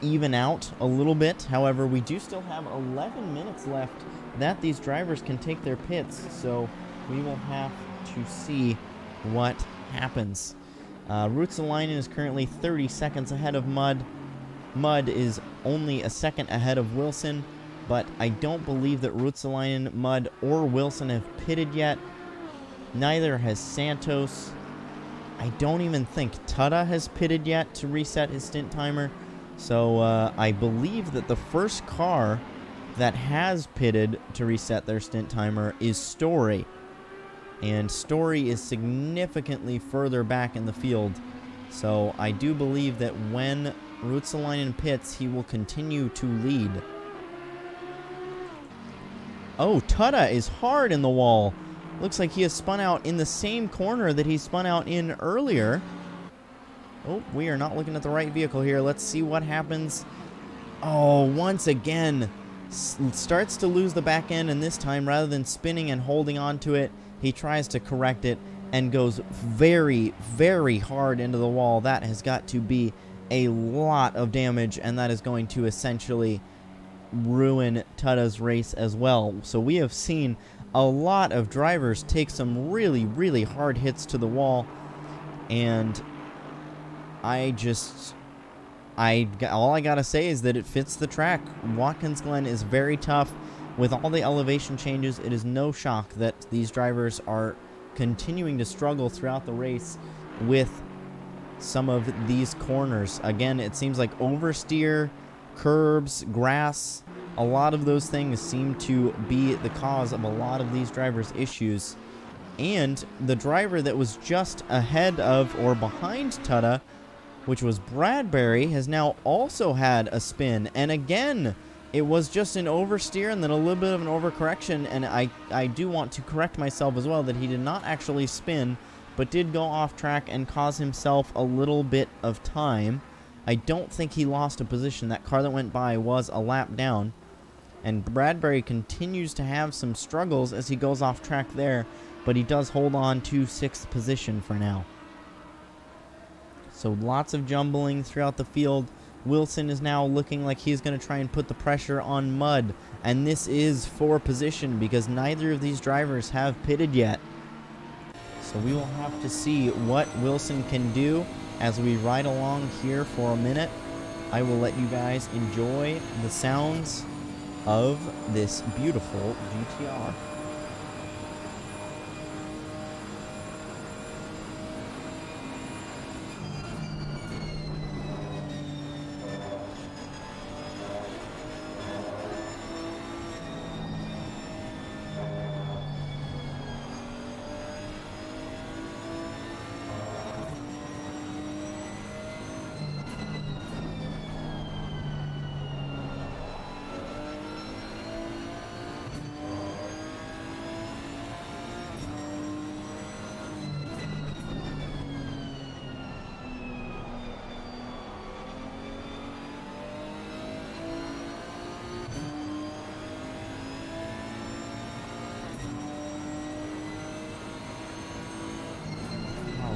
even out a little bit. However, we do still have 11 minutes left that these drivers can take their pits, so we will have to see what happens. Ruotsalainen is currently 30 seconds ahead of Mud. Mud is only a second ahead of Wilson, but I don't believe that Ruotsalainen, Mud, or Wilson have pitted yet. Neither has Santos. I don't even think Tada has pitted yet to reset his stint timer. So I believe that the first car that has pitted to reset their stint timer is Storey. And Storey is significantly further back in the field. So I do believe that when Ruotsalainen pits, he will continue to lead. Oh, Tada is hard in the wall. Looks like he has spun out in the same corner that he spun out in earlier. Oh, we are not looking at the right vehicle here. Let's see what happens. Oh, once again, starts to lose the back end, and this time, rather than spinning and holding on to it, he tries to correct it and goes very, very hard into the wall. That has got to be a lot of damage, and that is going to essentially ruin Tada's race as well. So we have seen a lot of drivers take some really, really hard hits to the wall, and all I gotta say is that it fits the track. Watkins Glen is very tough. With all the elevation changes, it is no shock that these drivers are continuing to struggle throughout the race with some of these corners. Again, it seems like oversteer, curbs, grass, a lot of those things seem to be the cause of a lot of these drivers' issues. And the driver that was just ahead of or behind Tada, which was Bradbury, has now also had a spin. And again, it was just an oversteer and then a little bit of an overcorrection. And I do want to correct myself as well that he did not actually spin, but did go off track and cause himself a little bit of time. I don't think he lost a position. That car that went by was a lap down. And Bradbury continues to have some struggles as he goes off track there, but he does hold on to 6th position for now. So lots of jumbling throughout the field. Wilson is now looking like he's going to try and put the pressure on Mud, and this is for position because neither of these drivers have pitted yet. So we will have to see what Wilson can do as we ride along here for a minute. I will let you guys enjoy the sounds of this beautiful GTR.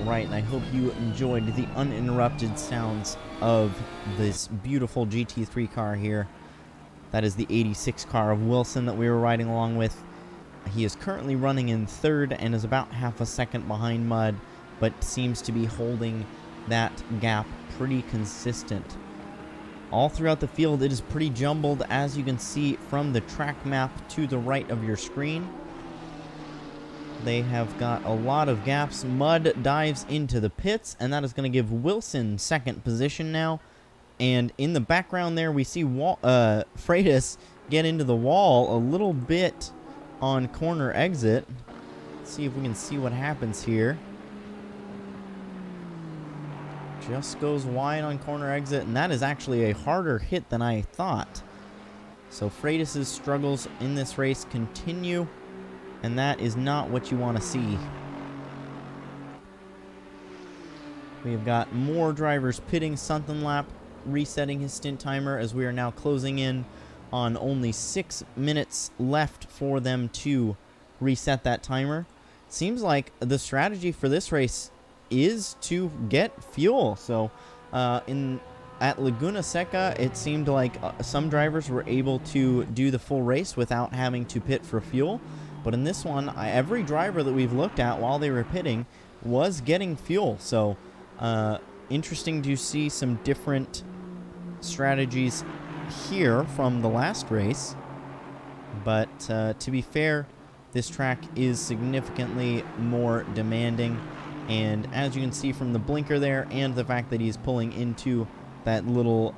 Right, and I hope you enjoyed the uninterrupted sounds of this beautiful GT3 car here. That is the 86 car of Wilson that we were riding along with. He is currently running in 3rd and is about half a second behind Mud, but seems to be holding that gap pretty consistent. All throughout the field, it is pretty jumbled, as you can see from the track map to the right of your screen. They have got a lot of gaps. Mud dives into the pits, and that is going to give Wilson 2nd position now. And in the background there, we see Freitas get into the wall a little bit on corner exit. Let's see if we can see what happens here. Just goes wide on corner exit, and that is actually a harder hit than I thought. So Freitas' struggles in this race continue, and that is not what you want to see. We have got more drivers pitting. Lap resetting his stint timer as we are now closing in on only 6 minutes left for them to reset that timer. Seems like the strategy for this race is to get fuel. So in at Laguna Seca, it seemed like some drivers were able to do the full race without having to pit for fuel. But in this one, every driver that we've looked at while they were pitting was getting fuel. So interesting to see some different strategies here from the last race. But to be fair, this track is significantly more demanding. And as you can see from the blinker there and the fact that he's pulling into that little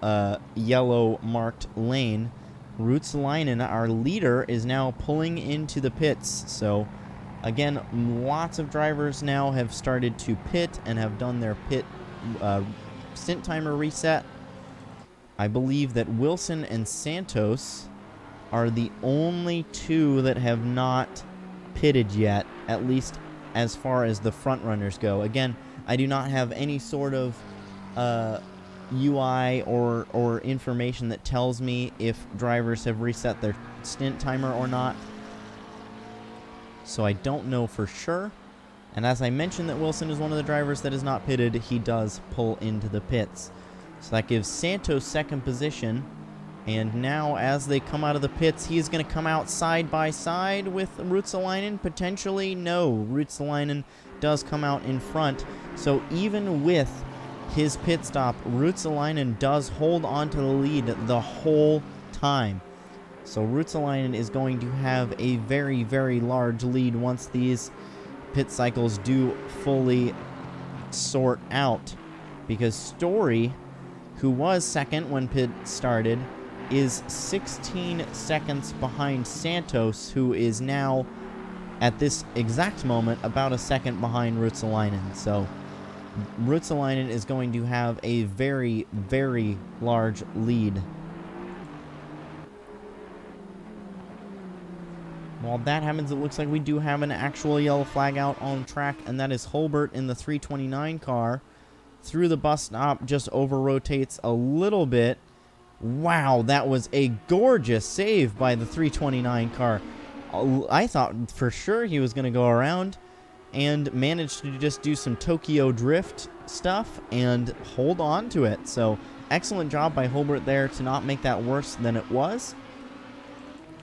yellow marked lane, Ruotsalainen, our leader, is now pulling into the pits. So again, lots of drivers now have started to pit and have done their pit stint timer reset. I believe that Wilson and Santos are the only two that have not pitted yet, at least as far as the front runners go. Again, I do not have any sort of UI or information that tells me if drivers have reset their stint timer or not, so I don't know for sure. And as I mentioned that Wilson is one of the drivers that is not pitted, he does pull into the pits. So that gives Santos second position. And now as they come out of the pits, he is going to come out side by side with Ruotsalainen. Potentially, no. Ruotsalainen does come out in front. So even with his pit stop, Ruotsalainen does hold on to the lead the whole time. So Ruotsalainen is going to have a very, very large lead once these pit cycles do fully sort out. Because Storey, who was second when pit started, is 16 seconds behind Santos, who is now, at this exact moment, about a second behind Ruotsalainen. So Ruotsalainen is going to have a very, very large lead. While that happens, it looks like we do have an actual yellow flag out on track, and that is Holbert in the 329 car. Through the bus stop, just over-rotates a little bit. Wow, that was a gorgeous save by the 329 car. I thought for sure he was going to go around, and managed to just do some Tokyo drift stuff and hold on to it. So excellent job by Holbert there to not make that worse than it was.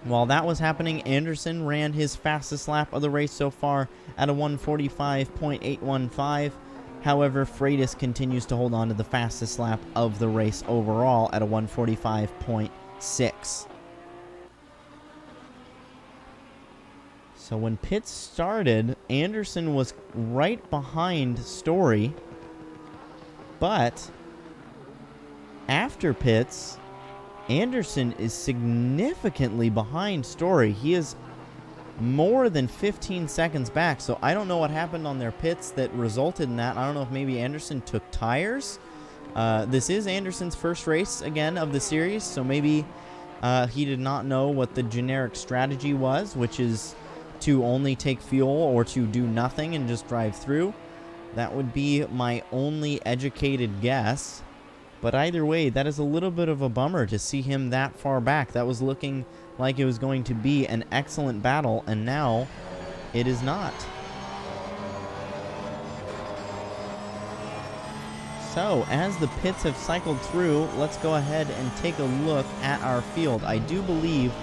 While that was happening, Anderson ran his fastest lap of the race so far at a 1:45.815. However, Freitas continues to hold on to the fastest lap of the race overall at a 1:45.6. So when pits started, Anderson was right behind Storey, but after pits, Anderson is significantly behind Storey. He is more than 15 seconds back, so I don't know what happened on their pits that resulted in that. I don't know if maybe Anderson took tires. This is Anderson's first race, again, of the series, so maybe he did not know what the generic strategy was, which is to only take fuel or to do nothing and just drive through. That would be my only educated guess. But either way, that is a little bit of a bummer to see him that far back. That was looking like it was going to be an excellent battle, and now it is not. So, as the pits have cycled through, let's go ahead and take a look at our field. I do believe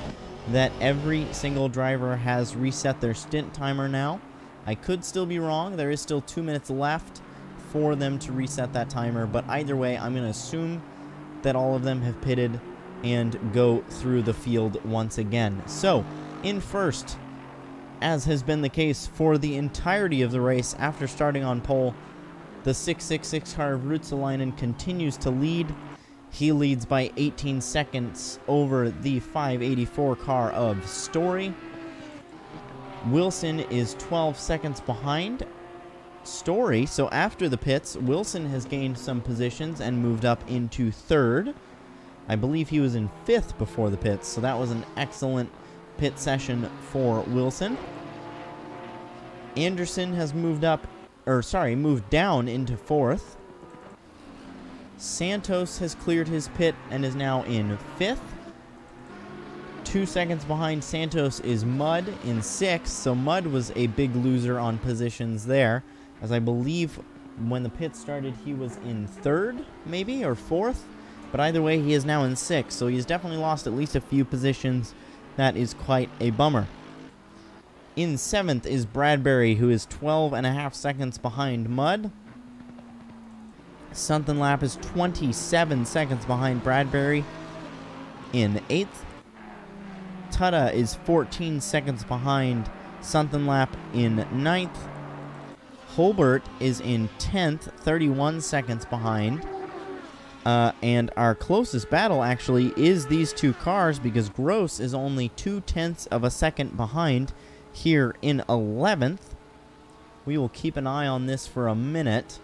that every single driver has reset their stint timer now. I could still be wrong. There is still 2 minutes left for them to reset that timer, but either way, I'm going to assume that all of them have pitted and go through the field once again. So, in first, as has been the case for the entirety of the race after starting on pole, the 666 car of Ruotsalainen continues to lead. He leads by 18 seconds over the 584 car of Storey. Wilson is 12 seconds behind Storey, so after the pits, Wilson has gained some positions and moved up into third. I believe he was in fifth before the pits, so that was an excellent pit session for Wilson. Anderson has moved down into fourth. Santos has cleared his pit and is now in fifth. 2 seconds behind Santos is Mudd in sixth, so Mudd was a big loser on positions there, as I believe when the pit started he was in third, maybe, or fourth. But either way, he is now in 6th, so he's definitely lost at least a few positions. That is quite a bummer. In 7th is Bradbury, who is 12.5 seconds behind Mudd. Sunkenlap is 27 seconds behind Bradbury in 8th. Tudda is 14 seconds behind Sunkenlap in 9th. Holbert is in 10th, 31 seconds behind. And our closest battle actually is these two cars, because Gross is only 0.2 of a second behind here in 11th. We will keep an eye on this for a minute,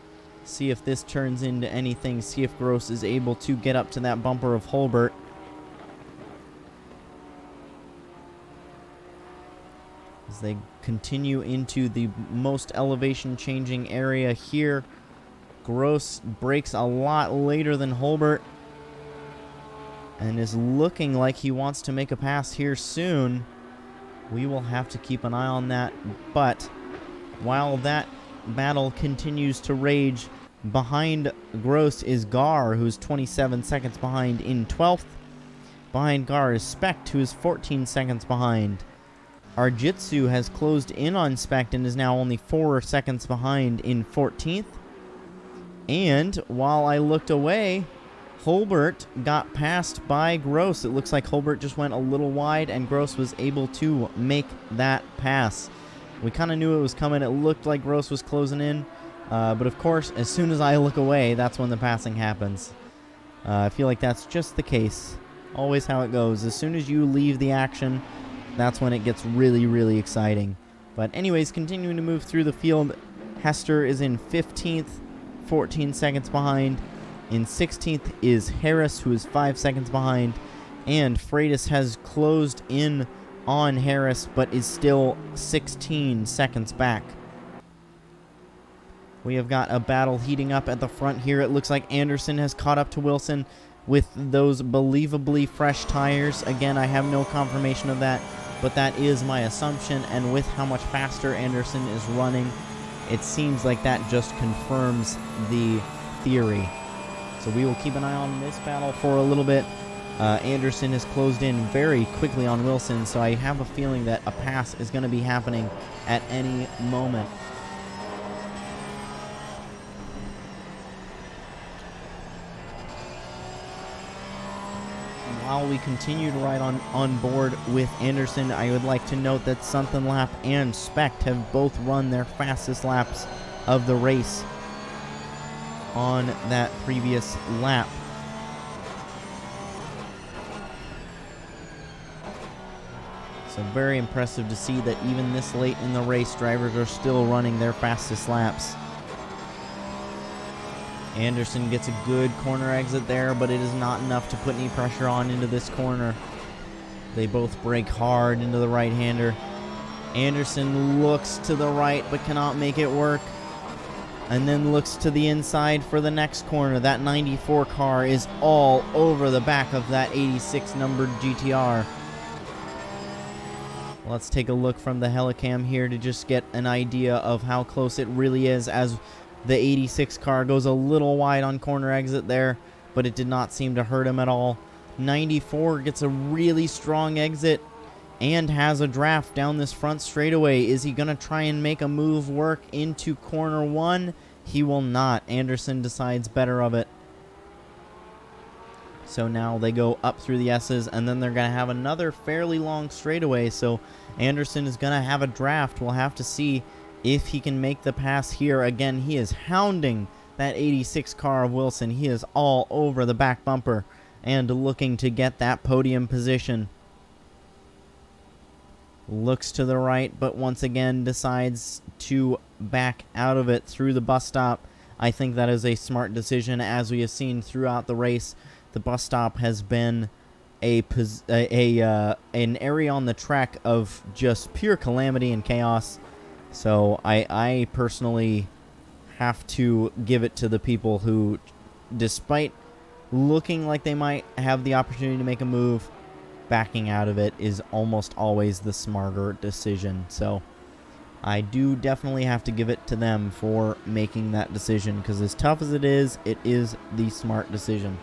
see if this turns into anything, see if Gross is able to get up to that bumper of Holbert. As they continue into the most elevation changing area here, Gross breaks a lot later than Holbert and is looking like he wants to make a pass here soon. We will have to keep an eye on that, but while that battle continues to rage, behind Gross is Gar, who's 27 seconds behind in 12th. Behind Gar is Specht, who is 14 seconds behind. Arjitsu has closed in on Specht and is now only 4 seconds behind in 14th. And while I looked away, Holbert got passed by Gross. It looks like Holbert just went a little wide and Gross was able to make that pass. We kind of knew it was coming. It looked like Gross was closing in. But of course, as soon as I look away, that's when the passing happens. I feel like that's just the case. Always how it goes. As soon as you leave the action, that's when it gets really, really exciting. But anyways, continuing to move through the field, Hester is in 15th, 14 seconds behind. In 16th is Harris, who is 5 seconds behind. And Freitas has closed in on Harris, but is still 16 seconds back. We have got a battle heating up at the front here. It looks like Anderson has caught up to Wilson with those believably fresh tires. Again, I have no confirmation of that, but that is my assumption, and with how much faster Anderson is running, it seems like that just confirms the theory. So we will keep an eye on this battle for a little bit. Anderson has closed in very quickly on Wilson, so I have a feeling that a pass is going to be happening at any moment. While we continue to ride on board with Anderson, I would like to note that Sunkenlap and Specht have both run their fastest laps of the race on that previous lap. So very impressive to see that even this late in the race, drivers are still running their fastest laps. Anderson gets a good corner exit there, but it is not enough to put any pressure on into this corner. They both brake hard into the right-hander. Anderson looks to the right but cannot make it work, and then looks to the inside for the next corner. That 94 car is all over the back of that 86 numbered GTR. Let's take a look from the helicam here to just get an idea of how close it really is, as the 86 car goes a little wide on corner exit there, but it did not seem to hurt him at all. 94 gets a really strong exit and has a draft down this front straightaway. Is he going to try and make a move work into corner 1? He will not. Anderson decides better of it. So now they go up through the S's, and then they're going to have another fairly long straightaway. So Anderson is going to have a draft. We'll have to see if he can make the pass here. Again, he is hounding that 86 car of Wilson. He is all over the back bumper and looking to get that podium position. Looks to the right, but once again decides to back out of it through the bus stop. I think that is a smart decision. As we have seen throughout the race, the bus stop has been an area on the track of just pure calamity and chaos. So I personally have to give it to the people who, despite looking like they might have the opportunity to make a move, backing out of it is almost always the smarter decision. So I do definitely have to give it to them for making that decision, because as tough as it is the smart decision.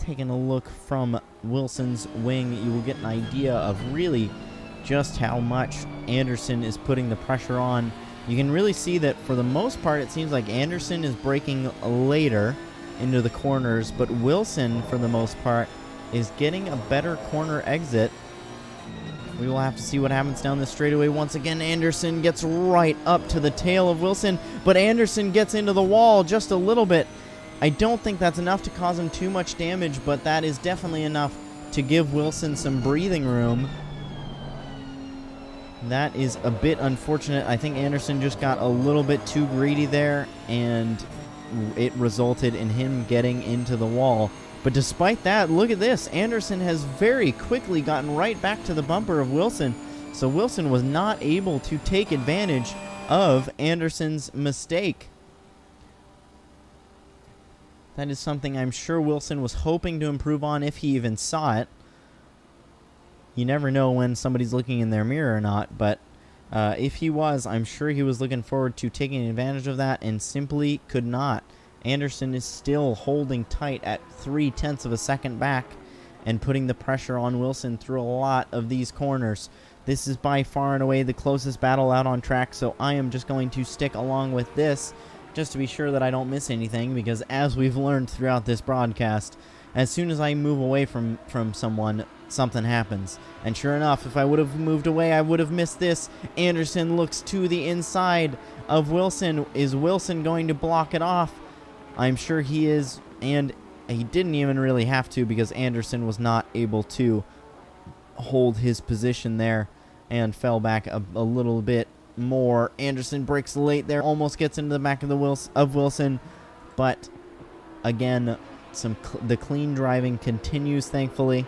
taking a look from Wilson's wing, you will get an idea of really just how much Anderson is putting the pressure on. You can really see that for the most part, it seems like Anderson is braking later into the corners, but Wilson, for the most part, is getting a better corner exit. We will have to see what happens down the straightaway. Once again, Anderson gets right up to the tail of Wilson, but Anderson gets into the wall just a little bit. I don't think that's enough to cause him too much damage, but that is definitely enough to give Wilson some breathing room. That is a bit unfortunate. I think Anderson just got a little bit too greedy there, and it resulted in him getting into the wall. But despite that, look at this. Anderson has very quickly gotten right back to the bumper of Wilson. So Wilson was not able to take advantage of Anderson's mistake. That is something I'm sure Wilson was hoping to improve on if he even saw it. You never know when somebody's looking in their mirror or not, but if he was, I'm sure he was looking forward to taking advantage of that and simply could not. Anderson is still holding tight at 0.3 of a second back and putting the pressure on Wilson through a lot of these corners. This is by far and away the closest battle out on track, so I am just going to stick along with this just to be sure that I don't miss anything, because as we've learned throughout this broadcast, as soon as I move away from someone, something happens. And sure enough, if I would have moved away, I would have missed this. Anderson looks to the inside of Wilson. Is Wilson going to block it off? I'm sure he is, and he didn't even really have to, because Anderson was not able to hold his position there and fell back a little bit more. Anderson breaks late there, almost gets into the back of Wilson, but again, the clean driving continues, thankfully.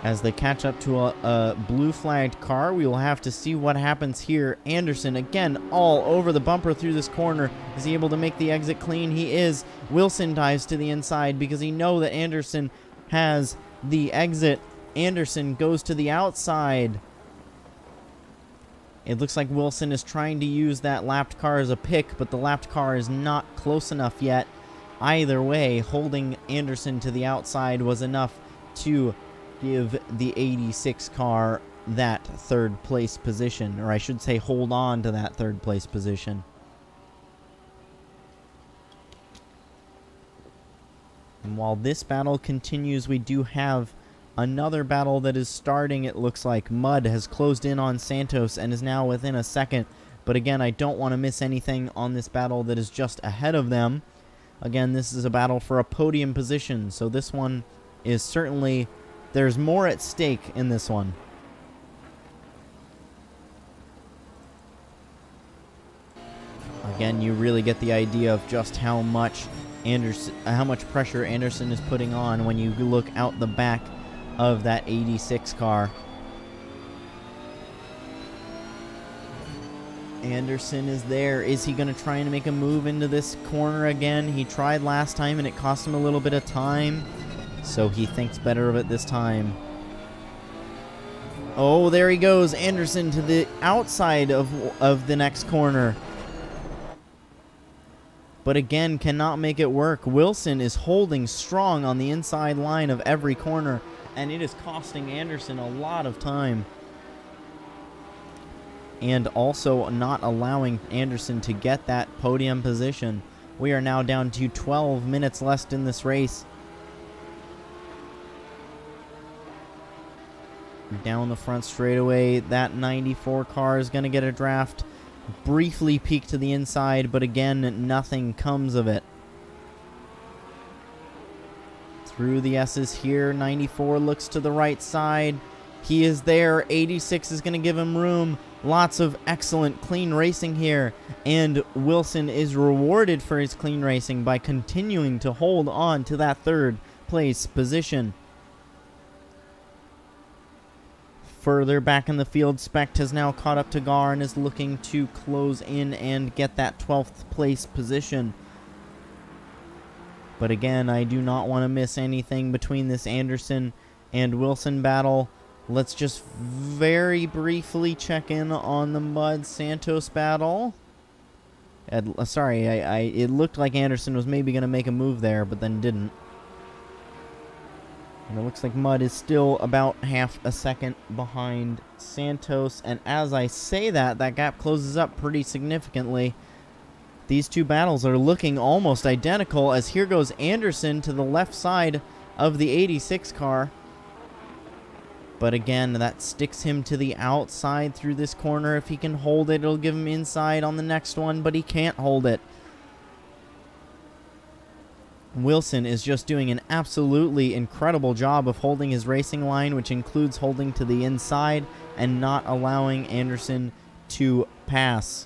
As they catch up to a blue flagged car, we will have to see what happens here. Anderson, again, all over the bumper through this corner. Is he able to make the exit clean? He is. Wilson dives to the inside because he knows that Anderson has the exit. Anderson goes to the outside. It looks like Wilson is trying to use that lapped car as a pick, but the lapped car is not close enough yet. Either way, holding Anderson to the outside was enough to give the 86 car that third place position, or I should say hold on to that third place position. And while this battle continues, we do have another battle that is starting. It looks like Mud has closed in on Santos and is now within a second, but again, I don't want to miss anything on this battle that is just ahead of them. Again, this is a battle for a podium position, so this one is certainly, there's more at stake in this one. Again, you really get the idea of just how much pressure Anderson is putting on when you look out the back of that 86 car. Anderson is there. Is he going to try and make a move into this corner again? He tried last time and it cost him a little bit of time, so he thinks better of it this time. Oh, there he goes. Anderson to the outside of the next corner. But again, cannot make it work. Wilson is holding strong on the inside line of every corner, and it is costing Anderson a lot of time. And also not allowing Anderson to get that podium position. We are now down to 12 minutes left in this race. Down the front straightaway, that 94 car is going to get a draft. Briefly peek to the inside, but again, nothing comes of it. Through the S's here, 94 looks to the right side. He is there. 86 is going to give him room. Lots of excellent clean racing here, and Wilson is rewarded for his clean racing by continuing to hold on to that third place position. Further back in the field, Specht has now caught up to Gar and is looking to close in and get that 12th place position. But again, I do not want to miss anything between this Anderson and Wilson battle. Let's just very briefly check in on the Mud Santos battle. Sorry, it looked like Anderson was maybe going to make a move there, but then didn't. And it looks like Mud is still about half a second behind Santos. And as I say that, that gap closes up pretty significantly. These two battles are looking almost identical, as here goes Anderson to the left side of the 86 car. But again, that sticks him to the outside through this corner. If he can hold it, it'll give him inside on the next one, but he can't hold it. Wilson is just doing an absolutely incredible job of holding his racing line, which includes holding to the inside and not allowing Anderson to pass.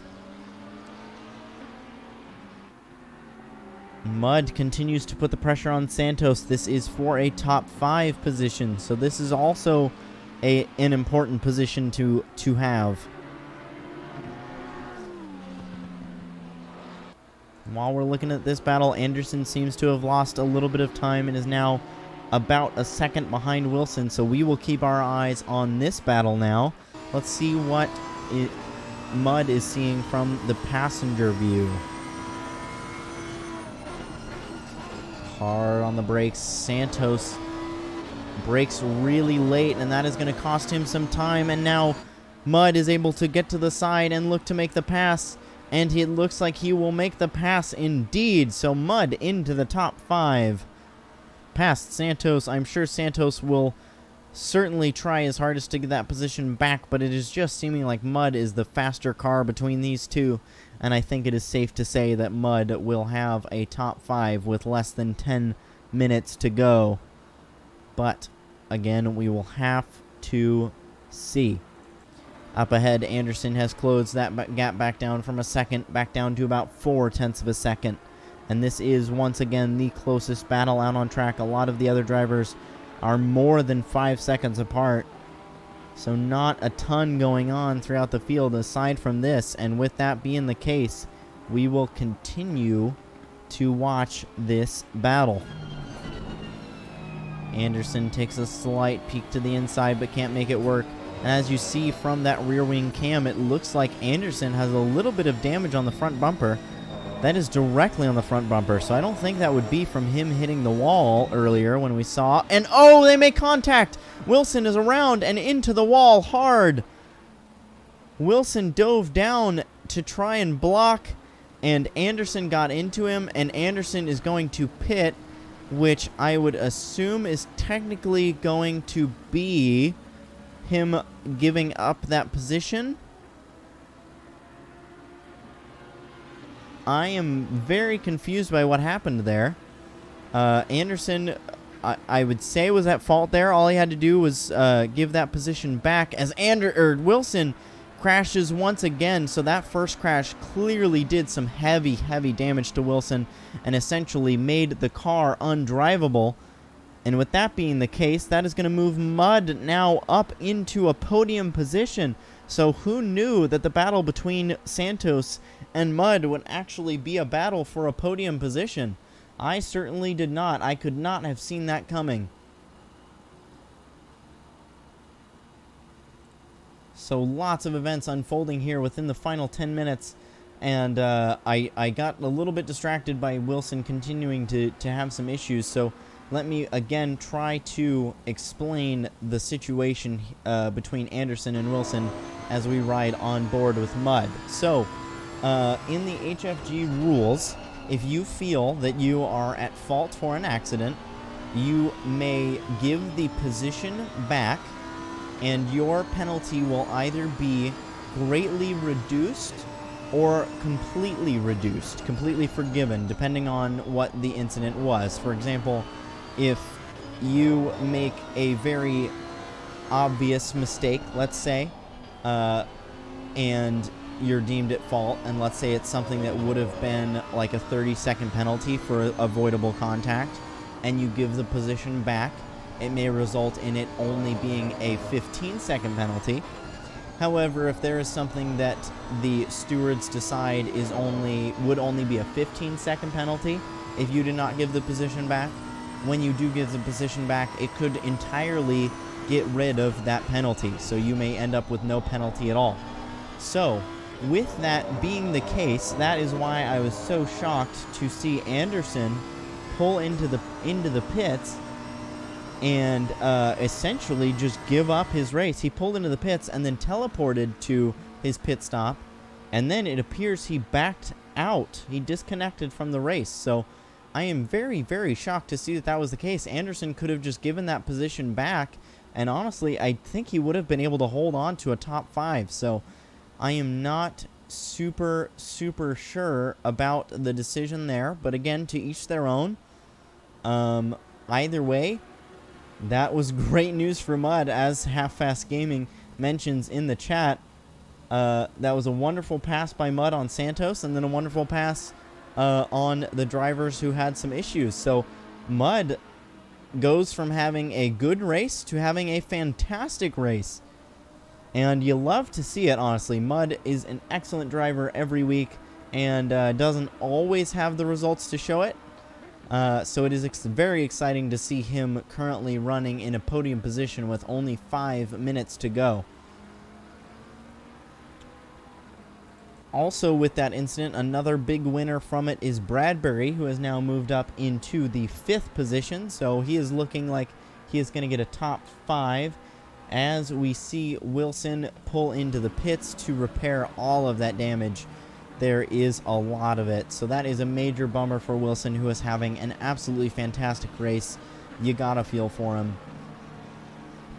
Mud continues to put the pressure on Santos. This is for a top 5 position, so this is also an important position to have. While we're looking at this battle, Anderson seems to have lost a little bit of time and is now about a second behind Wilson, so we will keep our eyes on this battle now. Let's see what Mud is seeing from the passenger view. Hard on the brakes. Santos brakes really late, and that is going to cost him some time, and now Mud is able to get to the side and look to make the pass. And it looks like he will make the pass indeed. So Mud into the top 5. Past Santos. I'm sure Santos will certainly try his hardest to get that position back, but it is just seeming like Mud is the faster car between these two. And I think it is safe to say that Mud will have a top 5 with less than 10 minutes to go. But again, we will have to see. Up ahead, Anderson has closed that gap back down from a second, back down to about 0.4 of a second. And this is, once again, the closest battle out on track. A lot of the other drivers are more than 5 seconds apart. So not a ton going on throughout the field aside from this. And with that being the case, we will continue to watch this battle. Anderson takes a slight peek to the inside but can't make it work. And as you see from that rear wing cam, it looks like Anderson has a little bit of damage on the front bumper. That is directly on the front bumper, so I don't think that would be from him hitting the wall earlier when we saw. And oh, they make contact! Wilson is around and into the wall hard. Wilson dove down to try and block, and Anderson got into him, and Anderson is going to pit, which I would assume is technically going to be him giving up that position. I am very confused by what happened there. Anderson, I would say, was at fault there. All he had to do was give that position back as Wilson crashes once again. So that first crash clearly did some heavy damage to Wilson and essentially made the car undrivable. And with that being the case, that is going to move Mud now up into a podium position. So who knew that the battle between Santos and Mud would actually be a battle for a podium position? I certainly did not. I could not have seen that coming. So lots of events unfolding here within the final 10 minutes. And I got a little bit distracted by Wilson continuing to have some issues. So let me again try to explain the situation between Anderson and Wilson as we ride on board with Mud. So, in the HFG rules, if you feel that you are at fault for an accident, you may give the position back, and your penalty will either be greatly reduced or completely reduced, completely forgiven, depending on what the incident was. For example, if you make a very obvious mistake, let's say, and you're deemed at fault, and let's say it's something that would have been like a 30-second penalty for avoidable contact, and you give the position back, it may result in it only being a 15-second penalty. However, if there is something that the stewards decide would only be a 15-second penalty, if you do not give the position back, when you do give the position back, it could entirely get rid of that penalty. So you may end up with no penalty at all. So, with that being the case, that is why I was so shocked to see Anderson pull into the pits and essentially just give up his race. He pulled into the pits and then teleported to his pit stop, and then it appears he backed out. He disconnected from the race. So I am very, very shocked to see that that was the case. Anderson could have just given that position back, and honestly, I think he would have been able to hold on to a top 5. So I am not super sure about the decision there, but again, to each their own. Either way, that was great news for Mud, as Half Fast Gaming mentions in the chat. That was a wonderful pass by Mud on Santos, and then a wonderful pass on the drivers who had some issues. So Mud goes from having a good race to having a fantastic race. And you love to see it, honestly. Mud is an excellent driver every week and doesn't always have the results to show it. So it is very exciting to see him currently running in a podium position with only 5 minutes to go. Also with that incident, another big winner from it is Bradbury, who has now moved up into the 5th position. So he is looking like he is going to get a top 5. As we see Wilson pull into the pits to repair all of that damage. There is a lot of it. So that is a major bummer for Wilson, who is having an absolutely fantastic race. You gotta feel for him.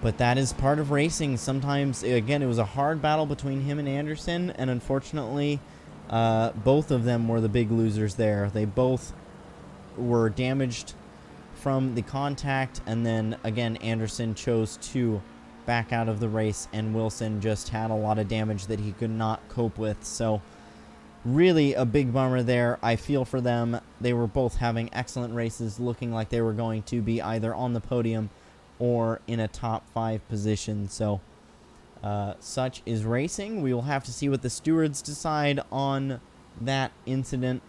But that is part of racing. Sometimes, again, it was a hard battle between him and Anderson, and unfortunately, both of them were the big losers there. They both were damaged from the contact, and then, again, Anderson chose to back out of the race, and Wilson just had a lot of damage that he could not cope with. So really a big bummer there. I feel for them. They were both having excellent races, looking like they were going to be either on the podium or in a top 5 position. So such is racing. We will have to see what the stewards decide on that incident,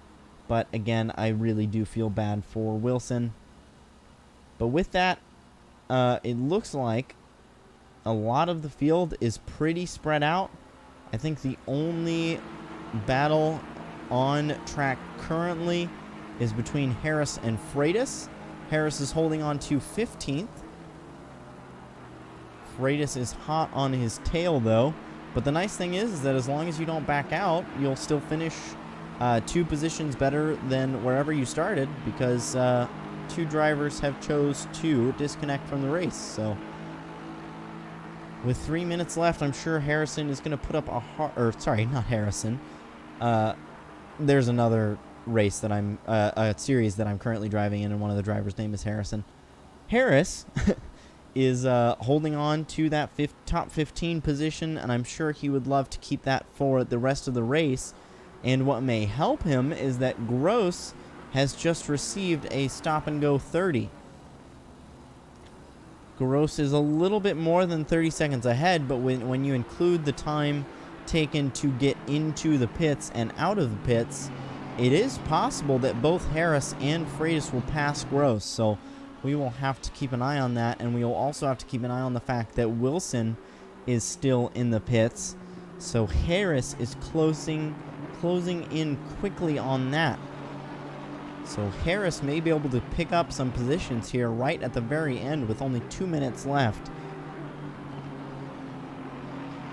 but again, I really do feel bad for Wilson. But with that, it looks like a lot of the field is pretty spread out. I think the only battle on track currently is between Harris and Freitas. Harris is holding on to 15th. Freitas is hot on his tail, though. But the nice thing is that as long as you don't back out, you'll still finish 2 positions better than wherever you started, because 2 drivers have chose to disconnect from the race. So with 3 minutes left, I'm sure Harrison is going to put up sorry, not Harrison. There's another race that a series that I'm currently driving in, and one of the drivers' name is Harrison. Harris is holding on to that top 15 position, and I'm sure he would love to keep that for the rest of the race. And what may help him is that Gross has just received a stop-and-go 30. Gross is a little bit more than 30 seconds ahead, but when you include the time taken to get into the pits and out of the pits, it is possible that both Harris and Freitas will pass Gross. So we will have to keep an eye on that, and we will also have to keep an eye on the fact that Wilson is still in the pits. So Harris is closing in quickly on that. So Harris may be able to pick up some positions here right at the very end with only 2 minutes left.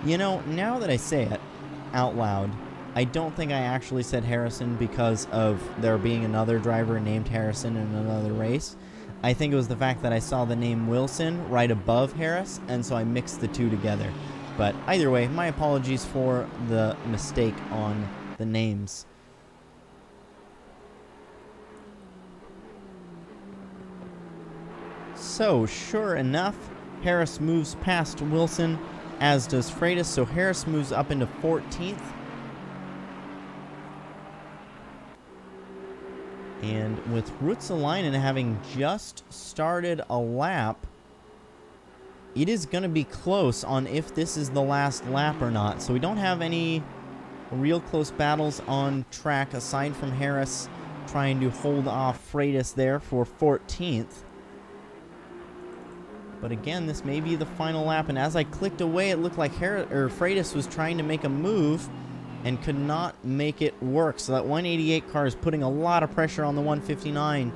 You know, now that I say it out loud, I don't think I actually said Harrison because of there being another driver named Harrison in another race. I think it was the fact that I saw the name Wilson right above Harris, and so I mixed the two together. But either way, my apologies for the mistake on the names. So, sure enough, Harris moves past Wilson, as does Freitas. So Harris moves up into 14th. And with Ruotsalainen having just started a lap, it is going to be close on if this is the last lap or not. So we don't have any real close battles on track aside from Harris trying to hold off Freitas there for 14th. But again, this may be the final lap, and as I clicked away, it looked like Freitas was trying to make a move and could not make it work. So that 188 car is putting a lot of pressure on the 159.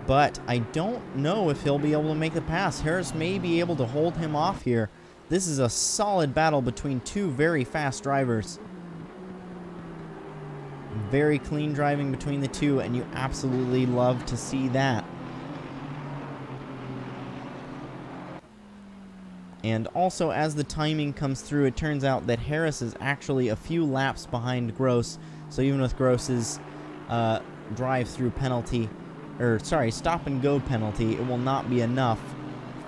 but I don't know if he'll be able to make the pass. Harris may be able to hold him off here. This is a solid battle between two very fast drivers. Very clean driving between the two, and you absolutely love to see that. And also, as the timing comes through, it turns out that Harris is actually a few laps behind Gross. So even with Gross's drive-through penalty, or sorry, stop-and-go penalty, it will not be enough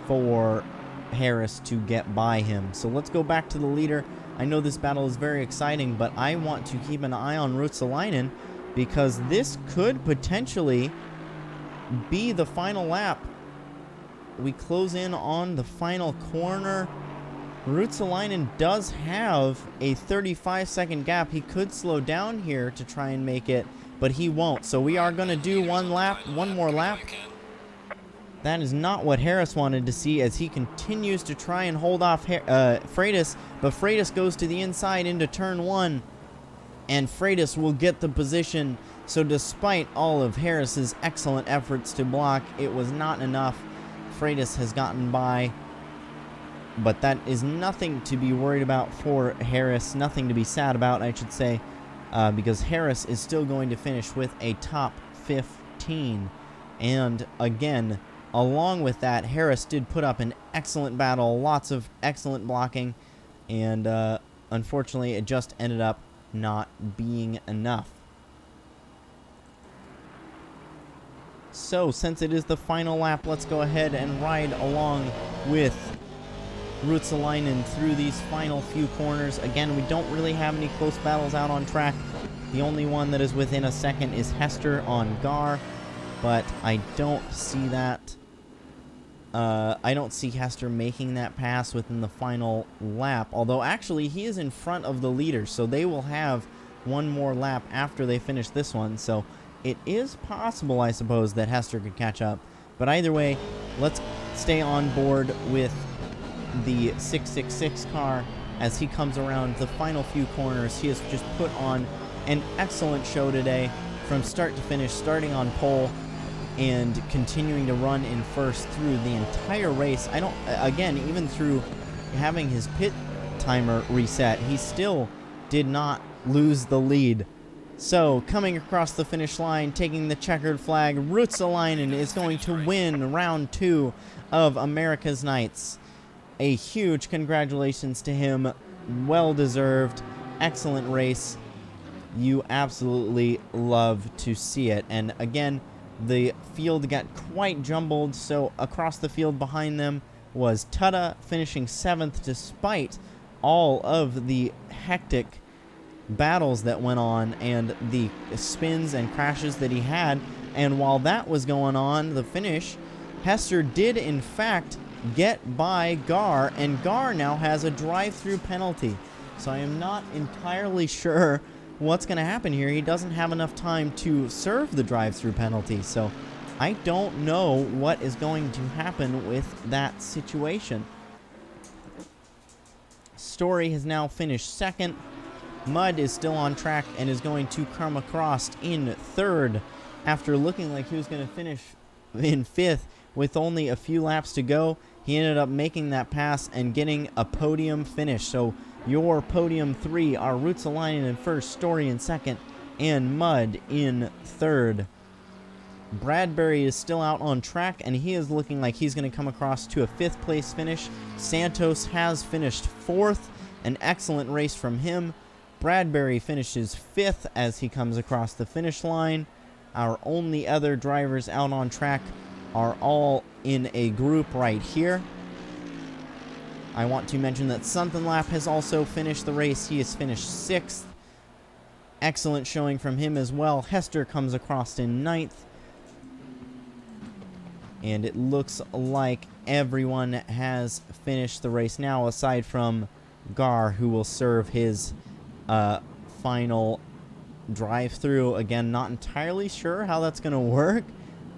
for Harris to get by him. So let's go back to the leader. I know this battle is very exciting, but I want to keep an eye on Ruotsalainen because this could potentially be the final lap. We close in on the final corner. Ruotsalainen does have a 35-second gap. He could slow down here to try and make it, but he won't. So we are going to do one more lap. That is not what Harris wanted to see as he continues to try and hold off Freitas, but Freitas goes to the inside into turn 1, and Freitas will get the position. So despite all of Harris's excellent efforts to block, it was not enough. Freitas has gotten by, but that is nothing to be worried about for Harris, nothing to be sad about, I should say, because Harris is still going to finish with a top 15. And again, along with that, Harris did put up an excellent battle, lots of excellent blocking, and unfortunately it just ended up not being enough. So, since it is the final lap, let's go ahead and ride along with Ruotsalainen through these final few corners. Again, we don't really have any close battles out on track. The only one that is within a second is Hester on Gar, but I don't see that. I don't see Hester making that pass within the final lap, although actually he is in front of the leader, so they will have one more lap after they finish this one, so it is possible, I suppose, that Hester could catch up. But either way, let's stay on board with the 666 car as he comes around the final few corners. He has just put on an excellent show today from start to finish, starting on pole and continuing to run in first through the entire race. Again, even through having his pit timer reset, he still did not lose the lead. So, coming across the finish line, taking the checkered flag, Ruotsalainen is going to win round 2 of America's Nights. A huge congratulations to him. Well deserved. Excellent race. You absolutely love to see it. And again, the field got quite jumbled, so across the field behind them was Tutta finishing 7th despite all of the hectic battles that went on and the spins and crashes that he had. And while that was going on, the finish, Hester did in fact get by Gar, and Gar now has a drive-through penalty. So I am not entirely sure what's going to happen here. He doesn't have enough time to serve the drive-through penalty, so I don't know what is going to happen with that situation. Storey has now finished 2nd. Mudd is still on track and is going to come across in 3rd after looking like he was going to finish in 5th with only a few laps to go. He ended up making that pass and getting a podium finish. So your podium 3 are Ruotsalainen in 1st, Storey in 2nd, and Mudd in 3rd. Bradbury is still out on track, and he is looking like he's going to come across to a 5th place finish. Santos has finished 4th, an excellent race from him. Bradbury finishes 5th as he comes across the finish line. Our only other drivers out on track are all in a group right here. I want to mention that Sunkenlap has also finished the race. He has finished 6th. Excellent showing from him as well. Hester comes across in 9th. And it looks like everyone has finished the race now, aside from Gar, who will serve his final drive-through. Again, not entirely sure how that's going to work,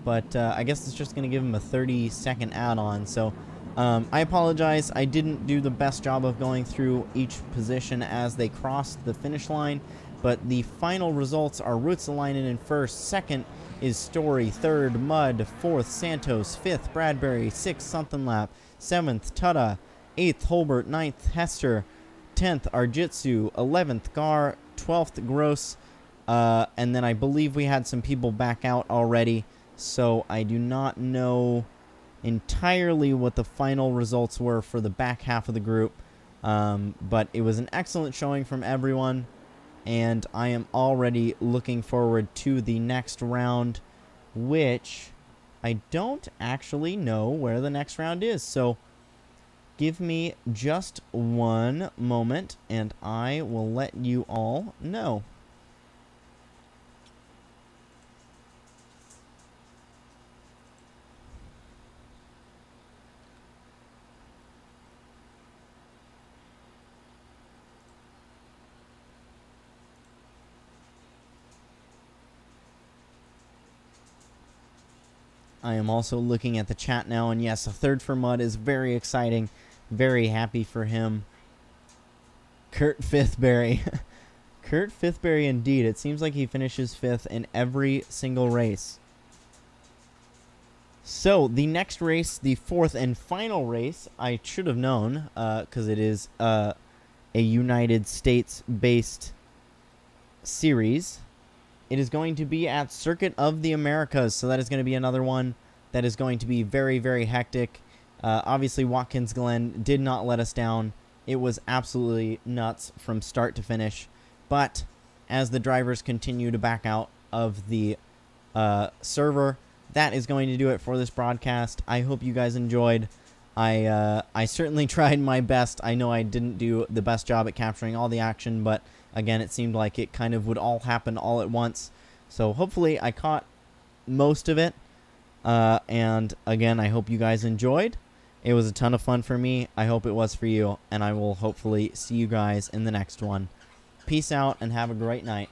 but I guess it's just going to give him a 30-second add-on. So I apologize. I didn't do the best job of going through each position as they crossed the finish line, but the final results are Ruotsalainen in first, second is Storey, third Mud, fourth Santos, fifth Bradbury, sixth Something Lap, seventh Tada, eighth Holbert, ninth Hester, 10th Arjitsu, 11th Gar, 12th Gross, and then I believe we had some people back out already, so I do not know entirely what the final results were for the back half of the group, but it was an excellent showing from everyone, and I am already looking forward to the next round, which I don't actually know where the next round is, so give me just one moment, and I will let you all know. I am also looking at the chat now, and yes, a third for Mud is very exciting. Very happy for him. Kurt Fifthberry. Kurt Fifthberry indeed. It seems like he finishes fifth in every single race. So, the next race, the fourth and final race, I should have known, because it is a United States-based series. It is going to be at Circuit of the Americas, so that is going to be another one that is going to be very, very hectic. Obviously, Watkins Glen did not let us down. It was absolutely nuts from start to finish. But as the drivers continue to back out of the server, that is going to do it for this broadcast. I hope you guys enjoyed. I certainly tried my best. I know I didn't do the best job at capturing all the action, but again, it seemed like it kind of would all happen all at once. So hopefully I caught most of it. And again, I hope you guys enjoyed. It was a ton of fun for me. I hope it was for you. And I will hopefully see you guys in the next one. Peace out and have a great night.